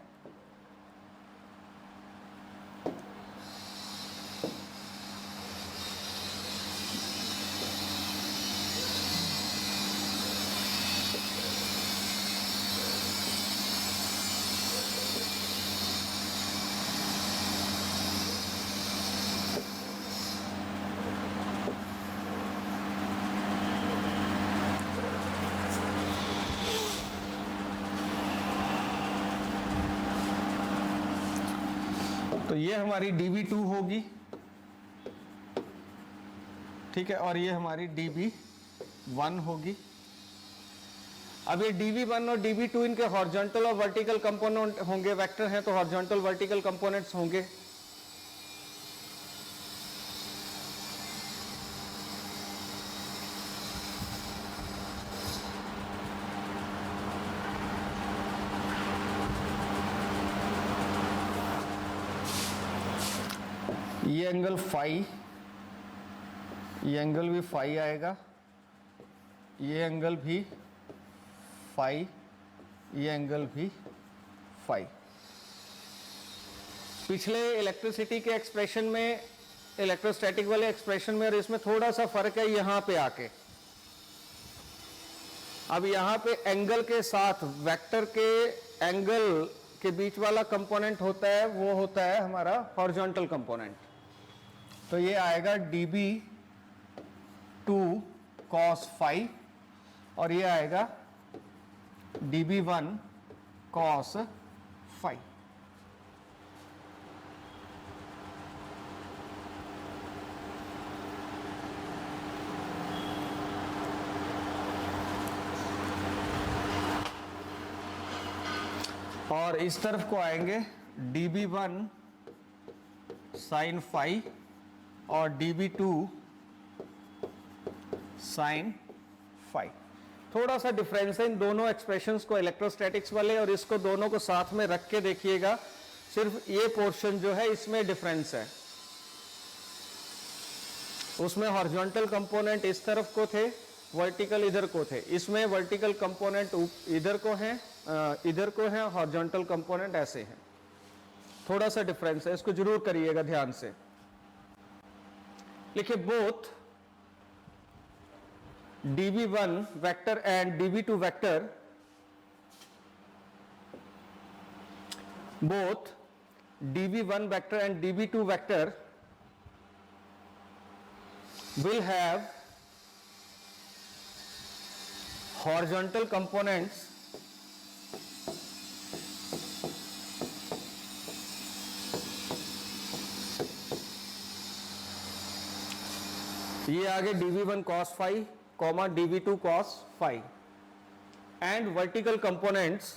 तो ये हमारी dB2 होगी, ठीक है, और ये हमारी dB1 होगी। अब ये dB1 और dB2 इनके हॉरिजॉन्टल और वर्टिकल कंपोनेंट होंगे, वेक्टर हैं तो हॉरिजॉन्टल वर्टिकल कंपोनेंट्स होंगे। ये एंगल फाई, ये एंगल भी फाई आएगा, ये एंगल भी फाई, ये एंगल भी फाई। पिछले इलेक्ट्रिसिटी के एक्सप्रेशन में, इलेक्ट्रोस्टैटिक वाले एक्सप्रेशन में और इसमें थोड़ा सा फर्क है यहां पे आके। अब यहां पे एंगल के साथ वेक्टर के एंगल के बीच वाला कंपोनेंट होता है, वो होता है हमारा हॉरिजॉन्टल कंपोनेंट। तो ये आएगा dB2 cos फाई, और ये आएगा dB1 cos फाई। और इस तरफ को आएंगे dB1 sin phi और dB2 sin phi। थोड़ा सा डिफरेंस है इन दोनों एक्सप्रेशंस को, इलेक्ट्रोस्टैटिक्स वाले और इसको, दोनों को साथ में रख के देखिएगा। सिर्फ ये पोर्शन जो है इसमें डिफरेंस है। उसमें हॉरिजॉन्टल कंपोनेंट इस तरफ को थे, वर्टिकल इधर को थे। इसमें वर्टिकल कंपोनेंट इधर को है, हॉरिजॉन्टल कंपोनेंट ऐसे हैं। थोड़ा सा डिफरेंस है, इसको जरूर करिएगा ध्यान से। लिखिए both dB1 vector and dB2 vector, both dB1 vector and dB2 vector will have horizontal components ये आगे dB1 cos phi, dB2 cos phi, and vertical components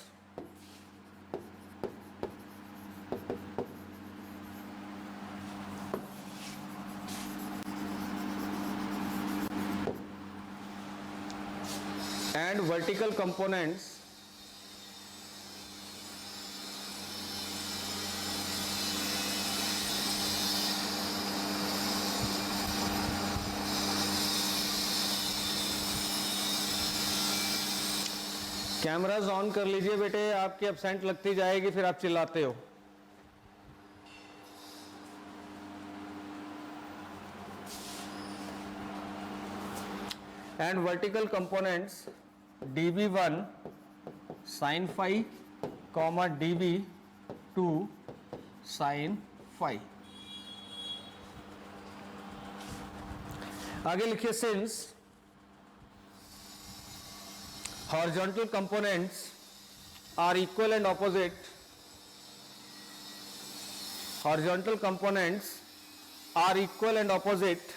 cameras on कर लीजिए बेटे, आपकी एब्सेंट लगती जाएगी, फिर आप चिल्लाते हो। And vertical components dB1 sin phi, dB2 sin phi। आगे लिखिए since horizontal components are equal and opposite, horizontal components are equal and opposite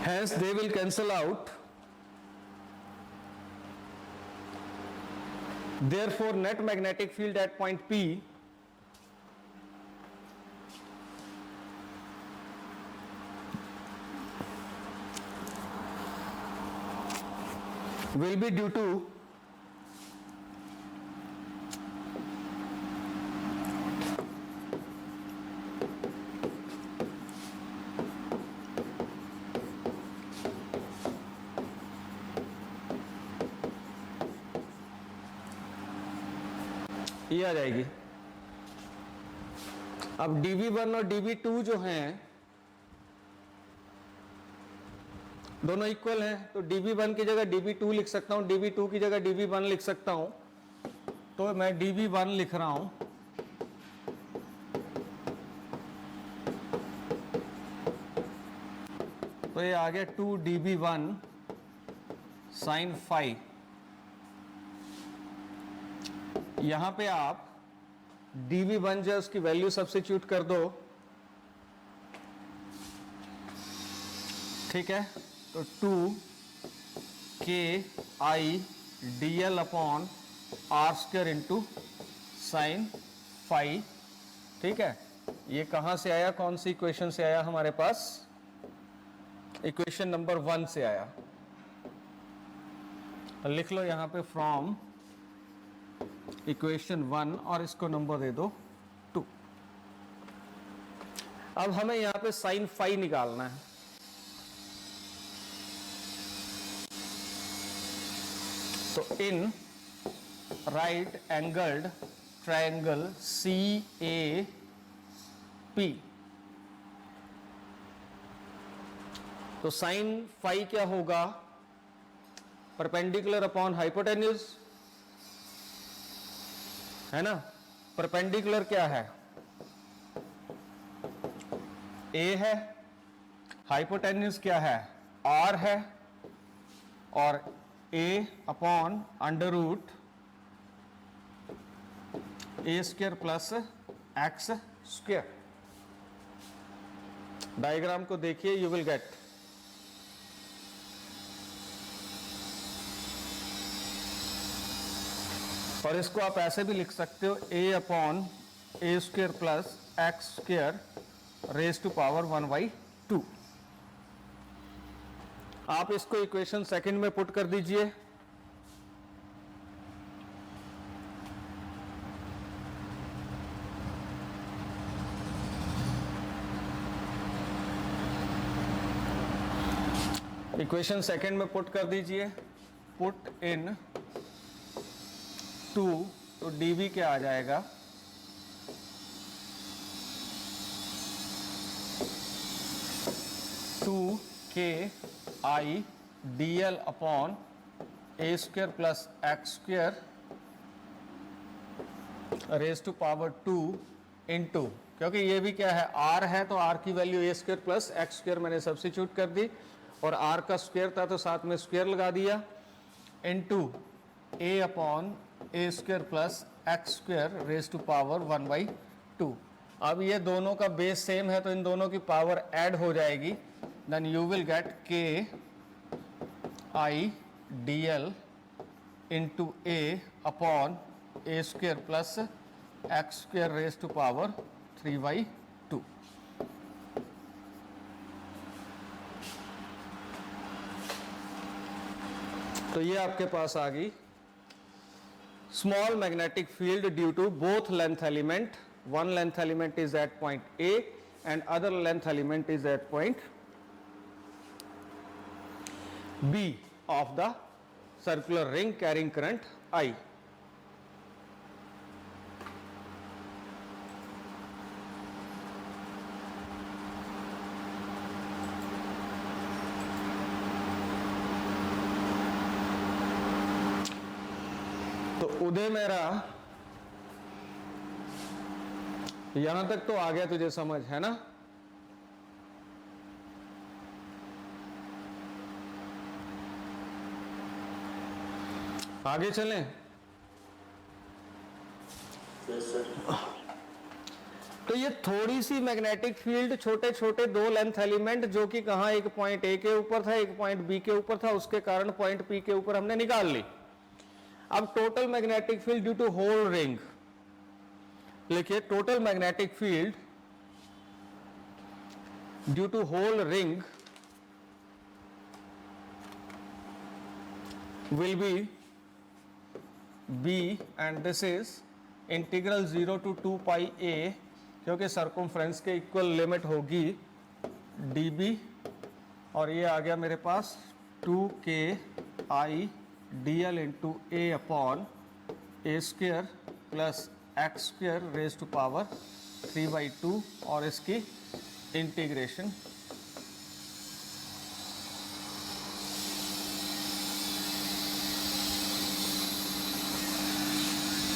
hence they will cancel out, therefore net magnetic field at point P will be due to ये आ जाएगी। अब dB1 और dB2 जो हैं दोनों equal हैं, तो dB1 की जगह dB2 लिख सकता हूं, dB2 की जगह dB1 लिख सकता हूं। तो मैं dB1 लिख रहा हूं, तो ये आ गया 2 dB1 sin phi। यहां पे आप dB1 जो उसकी वैल्यू सब्स्टिट्यूट कर दो, ठीक है, तो 2 KI DL upon R square into sine phi. ठीक है, ये कहां से आया, कौन सी इक्वेशन से आया हमारे पास? इक्वेशन नंबर 1 से आया। लिख लो यहां पे फ्रॉम इक्वेशन 1 और इसको नंबर दे दो 2। अब हमें यहां पे साइन फाई निकालना है। तो in right angled triangle CAP, तो साइन फाई क्या होगा? परपेंडिकुलर अपॉन हाइपोटेन्यूज, है ना। परपेंडिकुलर क्या है? A है, हाइपोटेन्यूज क्या है? R है, और A upon under root A square plus x square. Diagram को देखिए, यू विल गेट। और इसको आप ऐसे भी लिख सकते हो, a upon A square plus x square raise to power 1/2। आप इसको इक्वेशन सेकंड में पुट कर दीजिए। इक्वेशन सेकंड में पुट कर दीजिए, पुट इन 2, तो dv क्या आ जाएगा, 2k i dl upon A square plus x square raise to power 2 into, क्योंकि ये भी क्या है, r है, तो r की वैल्यू ए स्क्वायर प्लस एक्स स्क्वायर मैंने सब्स्टिट्यूट कर दी, और r का स्क्वायर था तो साथ में स्क्वायर लगा दिया, into a upon A square plus x square raise to power 1/2। अब ये दोनों का बेस सेम है तो इन दोनों की पावर ऐड हो जाएगी, then you will get k i dl into a upon A square plus x square raise to power 3/2। तो ये आपके पास आ गई small magnetic field due to both length element, one length element is at point A and other length element is at point B of the circular ring carrying current I. तो उदय मेरा यहां तक तो आ गया, तुझे समझ है ना? आगे चलें। तो ये थोड़ी सी मैग्नेटिक फील्ड, छोटे छोटे दो लेंथ एलिमेंट जो कि कहां, एक पॉइंट ए के ऊपर था, एक पॉइंट बी के ऊपर था, उसके कारण पॉइंट पी के ऊपर हमने निकाल ली। अब total magnetic field due to whole ring लिखिए, total magnetic field due to whole ring will be b and this is integral 0 to 2 pi a, क्योंकि सर्कमफ्रेंस के इक्वल लिमिट होगी db, और ये आ गया मेरे पास 2k i dl into a upon A square plus x square raise to power 3/2 और इसकी इंटीग्रेशन।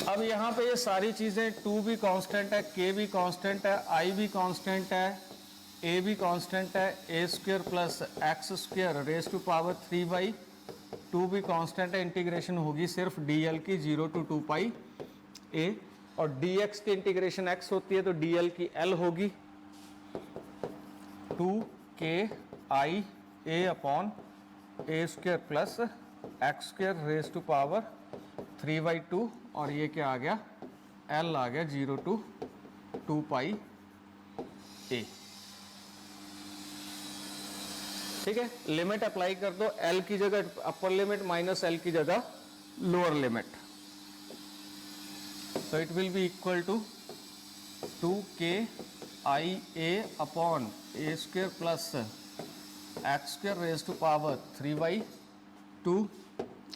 अब यहाँ पे ये सारी चीज़ें 2 भी कांस्टेंट है, k भी कांस्टेंट है, i भी कांस्टेंट है, a भी कांस्टेंट है, A square plus x square raise to power 3/2 भी कांस्टेंट है। इंटीग्रेशन होगी सिर्फ dl की 0 to 2 pi a, और dx की इंटीग्रेशन x होती है तो dl की l होगी 2k i a upon A square plus x square raise to power 3/2, और ये क्या आ गया, l आ गया 0 to 2 pi a। ठीक है, लिमिट अप्लाई कर दो, l की जगह अपर लिमिट माइनस l की जगह lower limit, so it will be equal to 2k i a upon a square plus x square raised to power 3/2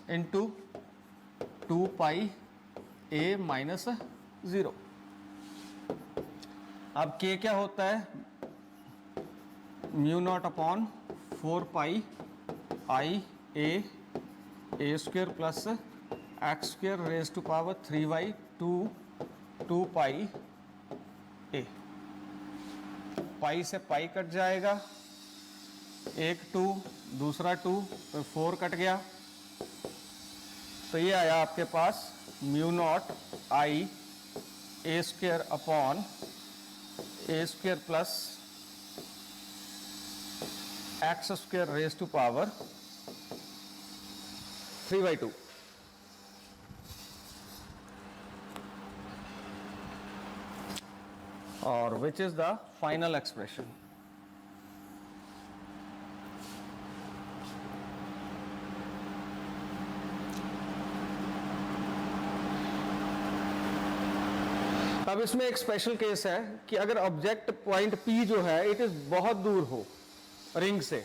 into 2 pi a minus 0। अब k क्या होता है, mu not upon 4 pi I A square plus x square raise to power 3/2 2 pi a. Pi से pi cut जाएगा, एक 2 दूसरा 2 तो 4 cut गया, तो ये आया आपके पास mu naught I A square upon A square plus x square raise to power 3/2 और which is the final expression. अब इसमें एक स्पेशल केस है कि अगर ऑब्जेक्ट पॉइंट P जो है इट इज बहुत दूर हो रिंग से,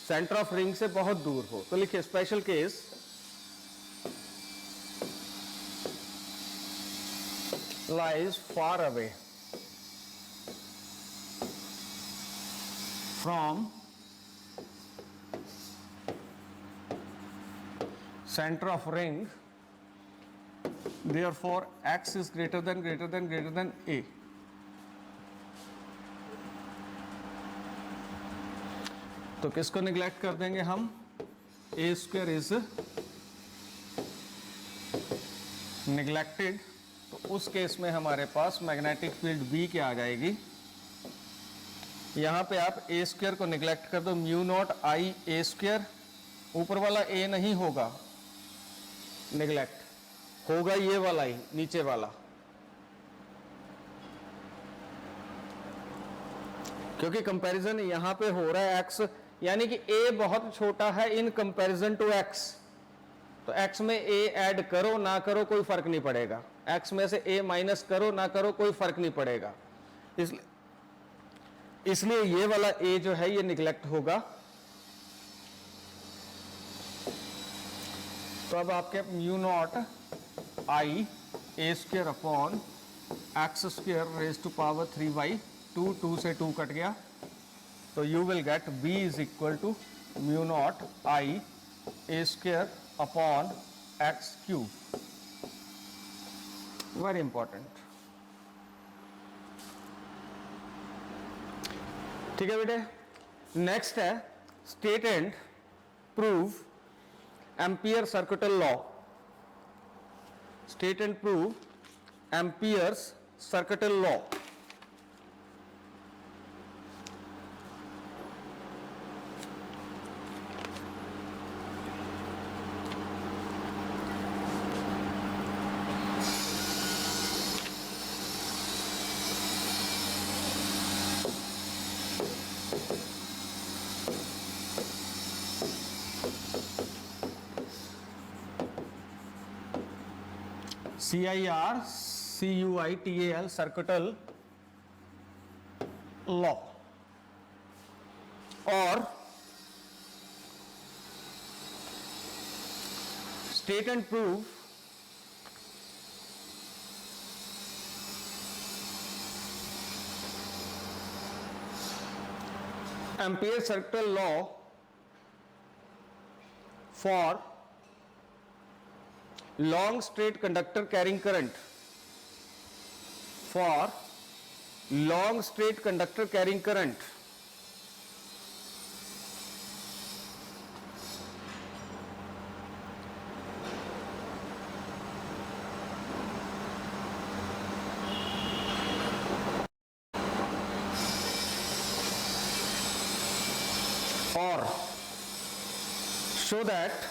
सेंटर ऑफ रिंग से बहुत दूर हो, तो लिखिए special case lies far away from center of ring, therefore x is greater than a. तो किसको निगलेक्ट कर देंगे हम? ए स्क्वायर इज निगलेक्टेड, तो उस केस में हमारे पास मैग्नेटिक फील्ड B क्या आ जाएगी? यहां पे आप ए स्क्वायर को निगलेक्ट कर दो, mu naught I A square, ऊपर वाला ए नहीं होगा निगलेक्ट, होगा ये वाला ही नीचे वाला, क्योंकि कंपैरिजन यहां पे हो रहा है एक्स, यानी कि a बहुत छोटा है इन कंपैरिजन टू x, तो x में a ऐड करो ना करो कोई फर्क नहीं पड़ेगा, x में से a माइनस करो ना करो कोई फर्क नहीं पड़ेगा, इसलिए ये वाला a जो है ये निगलेक्ट होगा. तो अब आपके mu naught I A square upon x square raise to power 3/2, 2 से 2 कट गया, तो you will get B is equal to mu naught I A square upon x cube. Very important. ठीक है बेटे. नेक्स्ट है state and prove Ampere circuital law. State and prove Ampere's circuital law. CIRCUITAL circuital law और state and prove Ampere circuital law for long straight conductor carrying current, for long straight conductor carrying current. Or show that,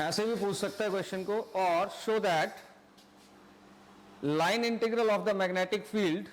ऐसे भी पूछ सकता है question को, और show that line integral of the magnetic field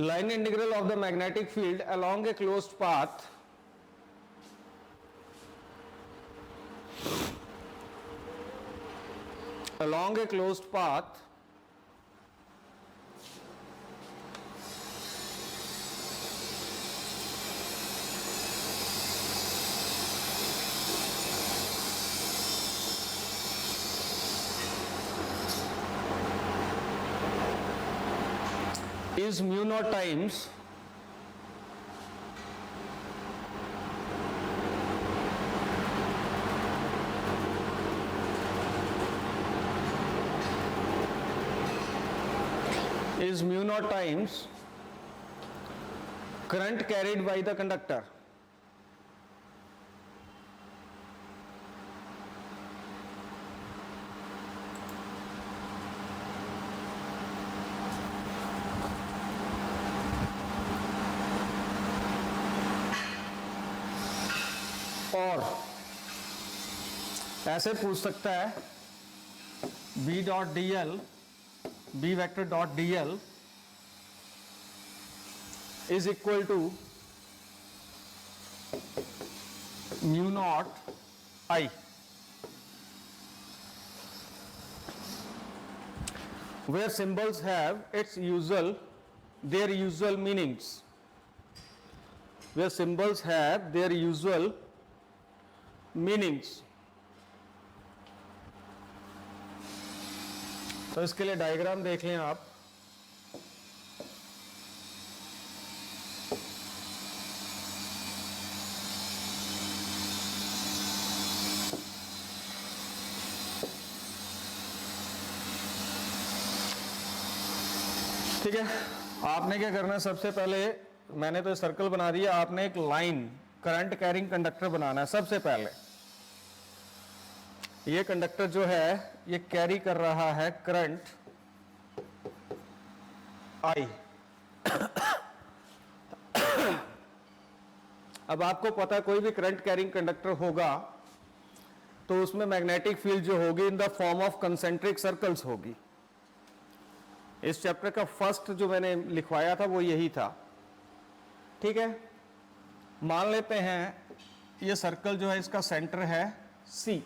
line integral of the magnetic field along a closed path is mu naught times current carried by the conductor. और ऐसे पूछ सकता है B dot D L, B vector dot D L is equal to mu naught I, where symbols have its usual, their usual meanings, where symbols have their usual meanings. तो इसके लिए diagram देख लें आप। ठीक है, आपने क्या करना है, सबसे पहले मैंने तो सर्कल बना दिया, आपने एक लाइन करंट कैरिंग कंडक्टर बनाना है। सबसे पहले ये कंडक्टर जो है ये कैरी कर रहा है करंट आई। अब आपको पता है कोई भी करंट कैरिंग कंडक्टर होगा तो उसमें मैग्नेटिक फील्ड जो होगी in the form of concentric circles होगी। इस चैप्टर का फर्स्ट जो मैंने लिखवाया था वो यही था। ठीक है, मान लेते हैं ये सर्कल जो है इसका सेंटर है C,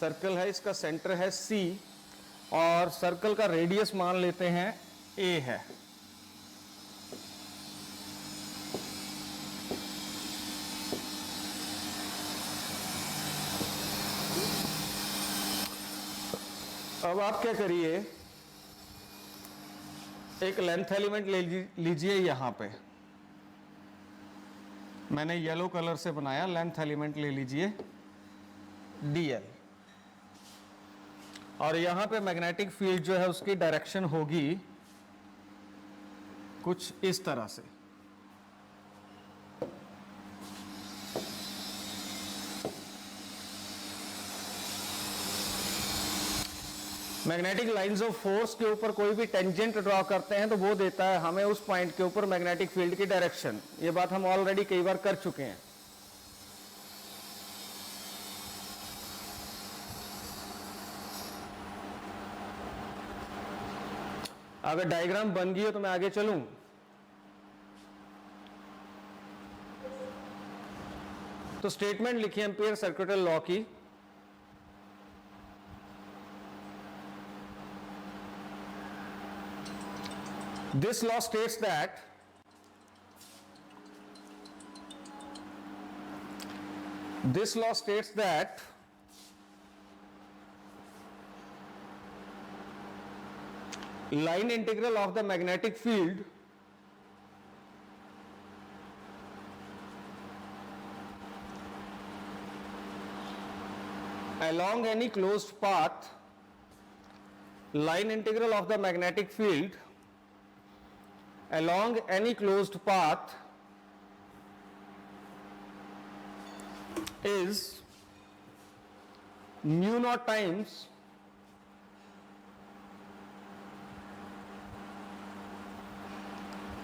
सर्कल है इसका सेंटर है C और सर्कल का रेडियस मान लेते हैं A है। अब आप क्या करिए, एक लेंथ एलिमेंट ले लीजिए, यहां पे मैंने येलो कलर से बनाया, लेंथ एलिमेंट ले लीजिए dl, और यहां पे मैग्नेटिक फील्ड जो है उसकी डायरेक्शन होगी कुछ इस तरह से। मैग्नेटिक लाइंस ऑफ फोर्स के ऊपर कोई भी टेंजेंट ड्रॉ करते हैं तो वो देता है हमें उस पॉइंट के ऊपर मैग्नेटिक फील्ड की डायरेक्शन। ये बात हम ऑलरेडी कई बार कर चुके हैं। अगर डायग्राम बन गई हो तो मैं आगे चलूं। तो स्टेटमेंट लिखिए एम्पियर सर्किटल लॉ की। This law states that line integral of the magnetic field along any closed path, line integral of the magnetic field along any closed path is mu naught times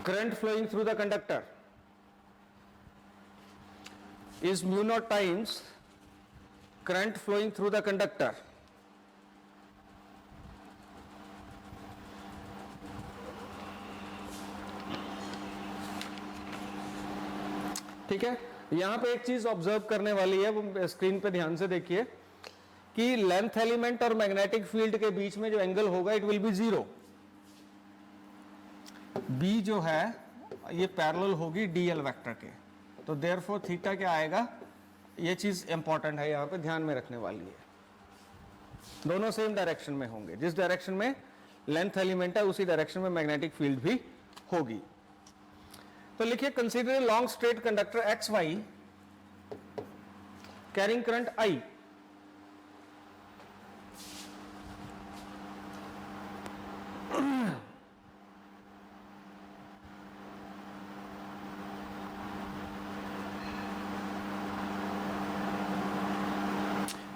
current flowing through the conductor, is mu naught times current flowing through the conductor. ठीक है, यहां पे एक चीज observe करने वाली है, वो स्क्रीन पे ध्यान से देखिए कि लेंथ एलिमेंट और मैग्नेटिक फील्ड के बीच में जो एंगल होगा इट विल बी 0। बी जो है ये पैरेलल होगी डीएल वेक्टर के, तो देयरफॉर थीटा क्या आएगा, ये चीज इंपॉर्टेंट है, यहां पे ध्यान में रखने वाली है। दोनों सेम डायरेक्शन में होंगे, जिस डायरेक्शन में लेंथ एलिमेंट है उसी डायरेक्शन में मैग्नेटिक फील्ड भी होगी। तो लिखिए consider long straight conductor X Y carrying current I.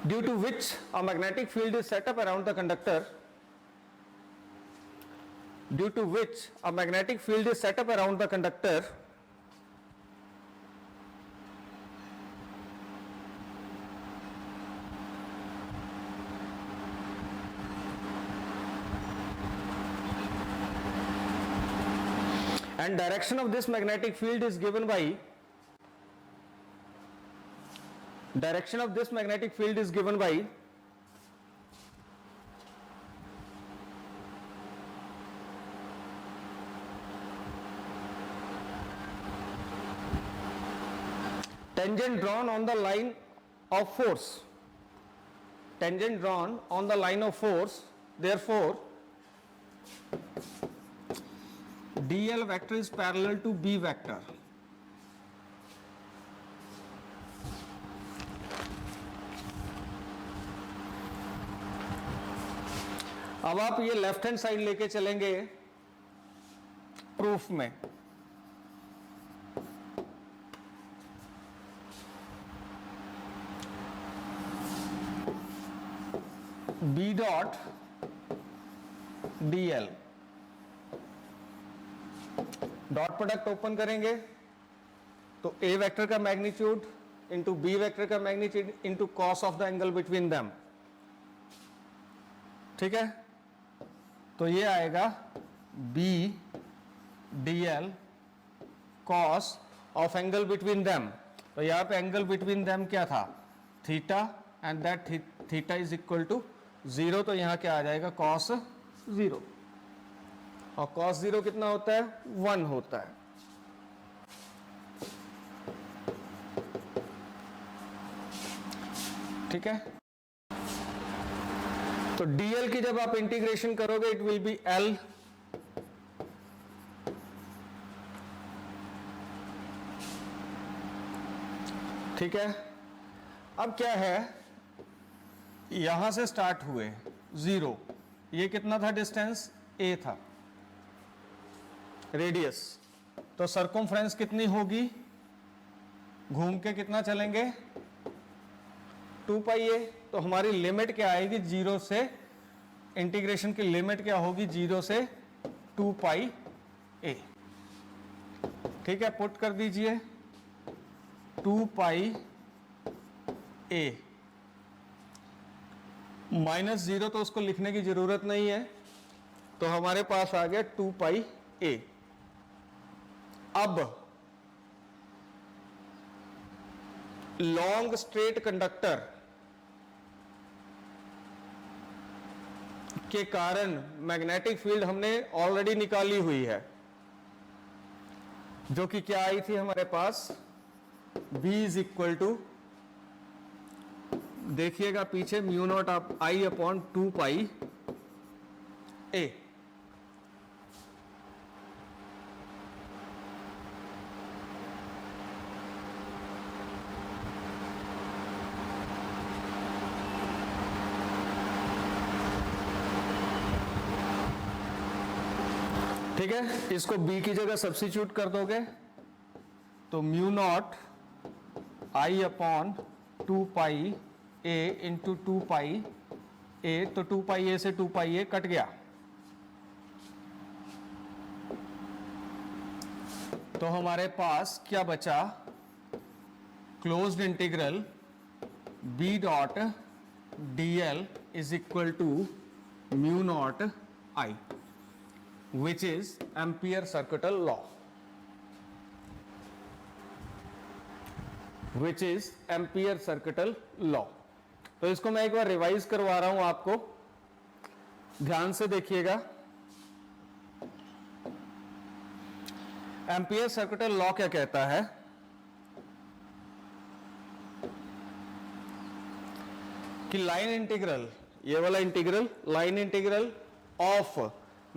due to which a magnetic field is set up around the conductor, due to which a magnetic field is set up around the conductor and direction of this magnetic field is given by direction of this magnetic field is given by tangent drawn on the line of force, tangent drawn on the line of force, therefore dl vector is parallel to b vector। अब आप ये left hand side लेके चलेंगे proof में, B dot D L, dot product open करेंगे तो A vector का magnitude into B vector का magnitude into cos of the angle between them. ठीक है, तो ये आएगा B D L cos of angle between them. तो यहाँ पे एंगल बिटवीन देम क्या था, theta, and that theta is equal to 0। तो यहाँ क्या आ जाएगा, कॉस 0, और कॉस 0 कितना होता है, 1 होता है। ठीक है, तो dl की जब आप इंटीग्रेशन करोगे इट विल बी l, ठीक है। अब क्या है, यहां से स्टार्ट हुए 0, ये कितना था डिस्टेंस, a था, रेडियस, तो सर्कमफ्रेंस कितनी होगी, घूम के कितना चलेंगे, 2 पाई a। तो हमारी लिमिट क्या आएगी, 0 से, इंटीग्रेशन की लिमिट क्या होगी, 0 से 2 पाई a। ठीक है, पुट कर दीजिए 2 पाई a, -0 तो उसको लिखने की जरूरत नहीं है, तो हमारे पास आ गया 2 पाई a। अब लॉन्ग स्ट्रेट कंडक्टर के कारण मैग्नेटिक फील्ड हमने ऑलरेडी निकाली हुई है, जो कि क्या आई थी हमारे पास, B इज इक्वल टू, देखिएगा पीछे, म्यू नॉट आप I अपॉन 2 पाई A। ठीक है, इसको B की जगह सब्स्टिट्यूट कर दोगे तो mu naught I upon 2 pi A into 2 pi A, तो 2 पाई A से 2 पाई A कट गया, तो हमारे पास क्या बचा, closed integral B dot dl is equal to mu naught I, which is Ampere circuital law, which is Ampere circuital law। तो इसको मैं एक बार रिवाइज करवा रहा हूं आपको, ध्यान से देखिएगा। एम्पियर सर्किटल लॉ क्या कहता है कि लाइन इंटीग्रल, ये वाला integral, line integral of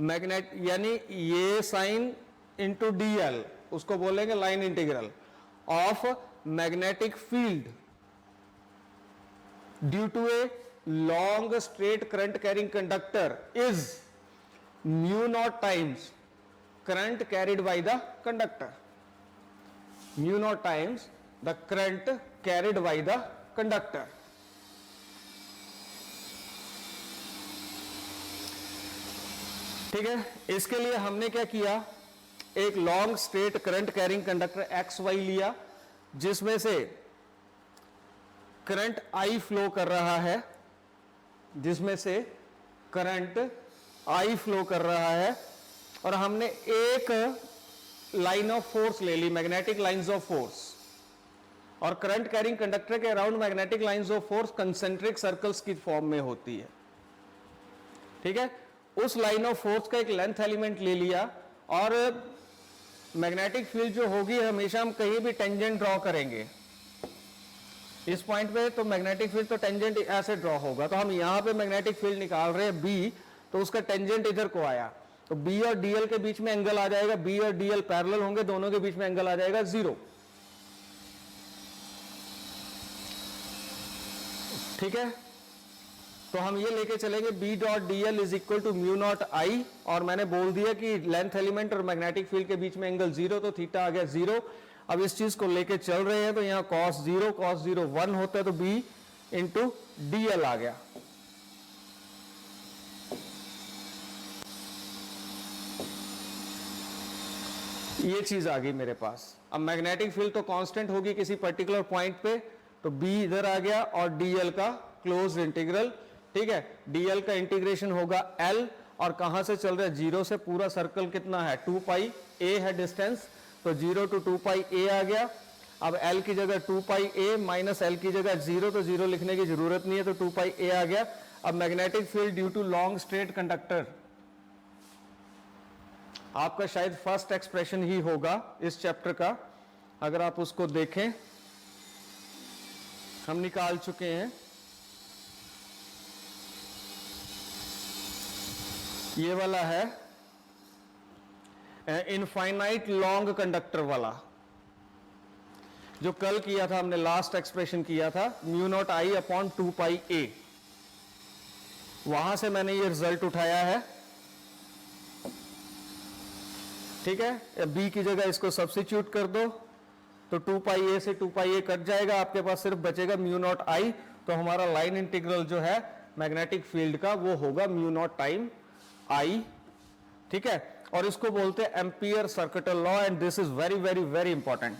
magnet, यानी ये साइन इंटू dl, उसको बोलेंगे line integral of magnetic field due to a long straight current carrying conductor is mu naught times current carried by the conductor, mu naught times the current carried by the conductor. ठीक है, इसके लिए हमने क्या किया, एक long straight current carrying conductor XY लिया जिसमें से करंट I फ्लो कर रहा है, जिसमें से करंट I फ्लो कर रहा है, और हमने एक लाइन ऑफ फोर्स ले ली, मैग्नेटिक लाइंस ऑफ फोर्स, और करंट कैरिंग कंडक्टर के around magnetic lines of force concentric circles की फॉर्म में होती है। ठीक है, उस लाइन ऑफ फोर्स का एक लेंथ एलिमेंट ले लिया, और मैग्नेटिक फील्ड जो होगी हमेशा हम कहीं भी टेंजेंट ड्रॉ करेंगे इस पॉइंट पे, तो मैग्नेटिक फील्ड तो टेंजेंट ऐसे ड्रॉ होगा, तो हम यहां पे मैग्नेटिक फील्ड निकाल रहे हैं B, तो उसका टेंजेंट इधर को आया, तो B और DL के बीच में एंगल आ जाएगा, B और DL पैरेलल होंगे, दोनों के बीच में एंगल आ जाएगा 0। ठीक है, तो हम ये लेके चलेंगे B dot DL is equal to mu naught I, और मैंने बोल दिया कि लेंथ एलिमेंट और मैग्नेटिक फील्ड के बीच में एंगल 0, तो थीटा आ गया 0। अब इस चीज को लेके चल रहे हैं, तो यहां cos 0 1 होता है, तो B इंटू DL आ गया। ये चीज आ गई मेरे पास। अब मैग्नेटिक फील्ड तो कांस्टेंट होगी किसी पर्टिकुलर पॉइंट पे, तो B इधर आ गया, और DL का क्लोज इंटीग्रल। ठीक है, DL का इंटीग्रेशन होगा L, और कहां से चल रहा है, 0 से, पूरा सर्कल कितना है 2 पाई a है डिस्टेंस, तो 0 टू 2 पाई a आ गया। अब L की जगह 2 पाई a माइनस L की जगह 0, तो 0 लिखने की जरूरत नहीं है, तो 2 पाई a आ गया। अब magnetic field due to long straight conductor, आपका शायद फर्स्ट एक्सप्रेशन ही होगा इस चैप्टर का, अगर आप उसको देखें, हम निकाल चुके हैं। ये वाला है इनफाइनाइट लॉन्ग कंडक्टर वाला, जो कल किया था हमने, लास्ट एक्सप्रेशन किया था, mu naught I upon 2 pi a, वहां से मैंने ये रिजल्ट उठाया है। ठीक है, B की जगह इसको सब्स्टिट्यूट कर दो, तो 2 पाई a से 2 पाई a कट जाएगा, आपके पास सिर्फ बचेगा म्यू नॉट I, तो हमारा लाइन इंटीग्रल जो है मैग्नेटिक फील्ड का वो होगा म्यू नॉट टाइम I। ठीक है, और इसको बोलते हैं ampere circuital law, and this is very very very important.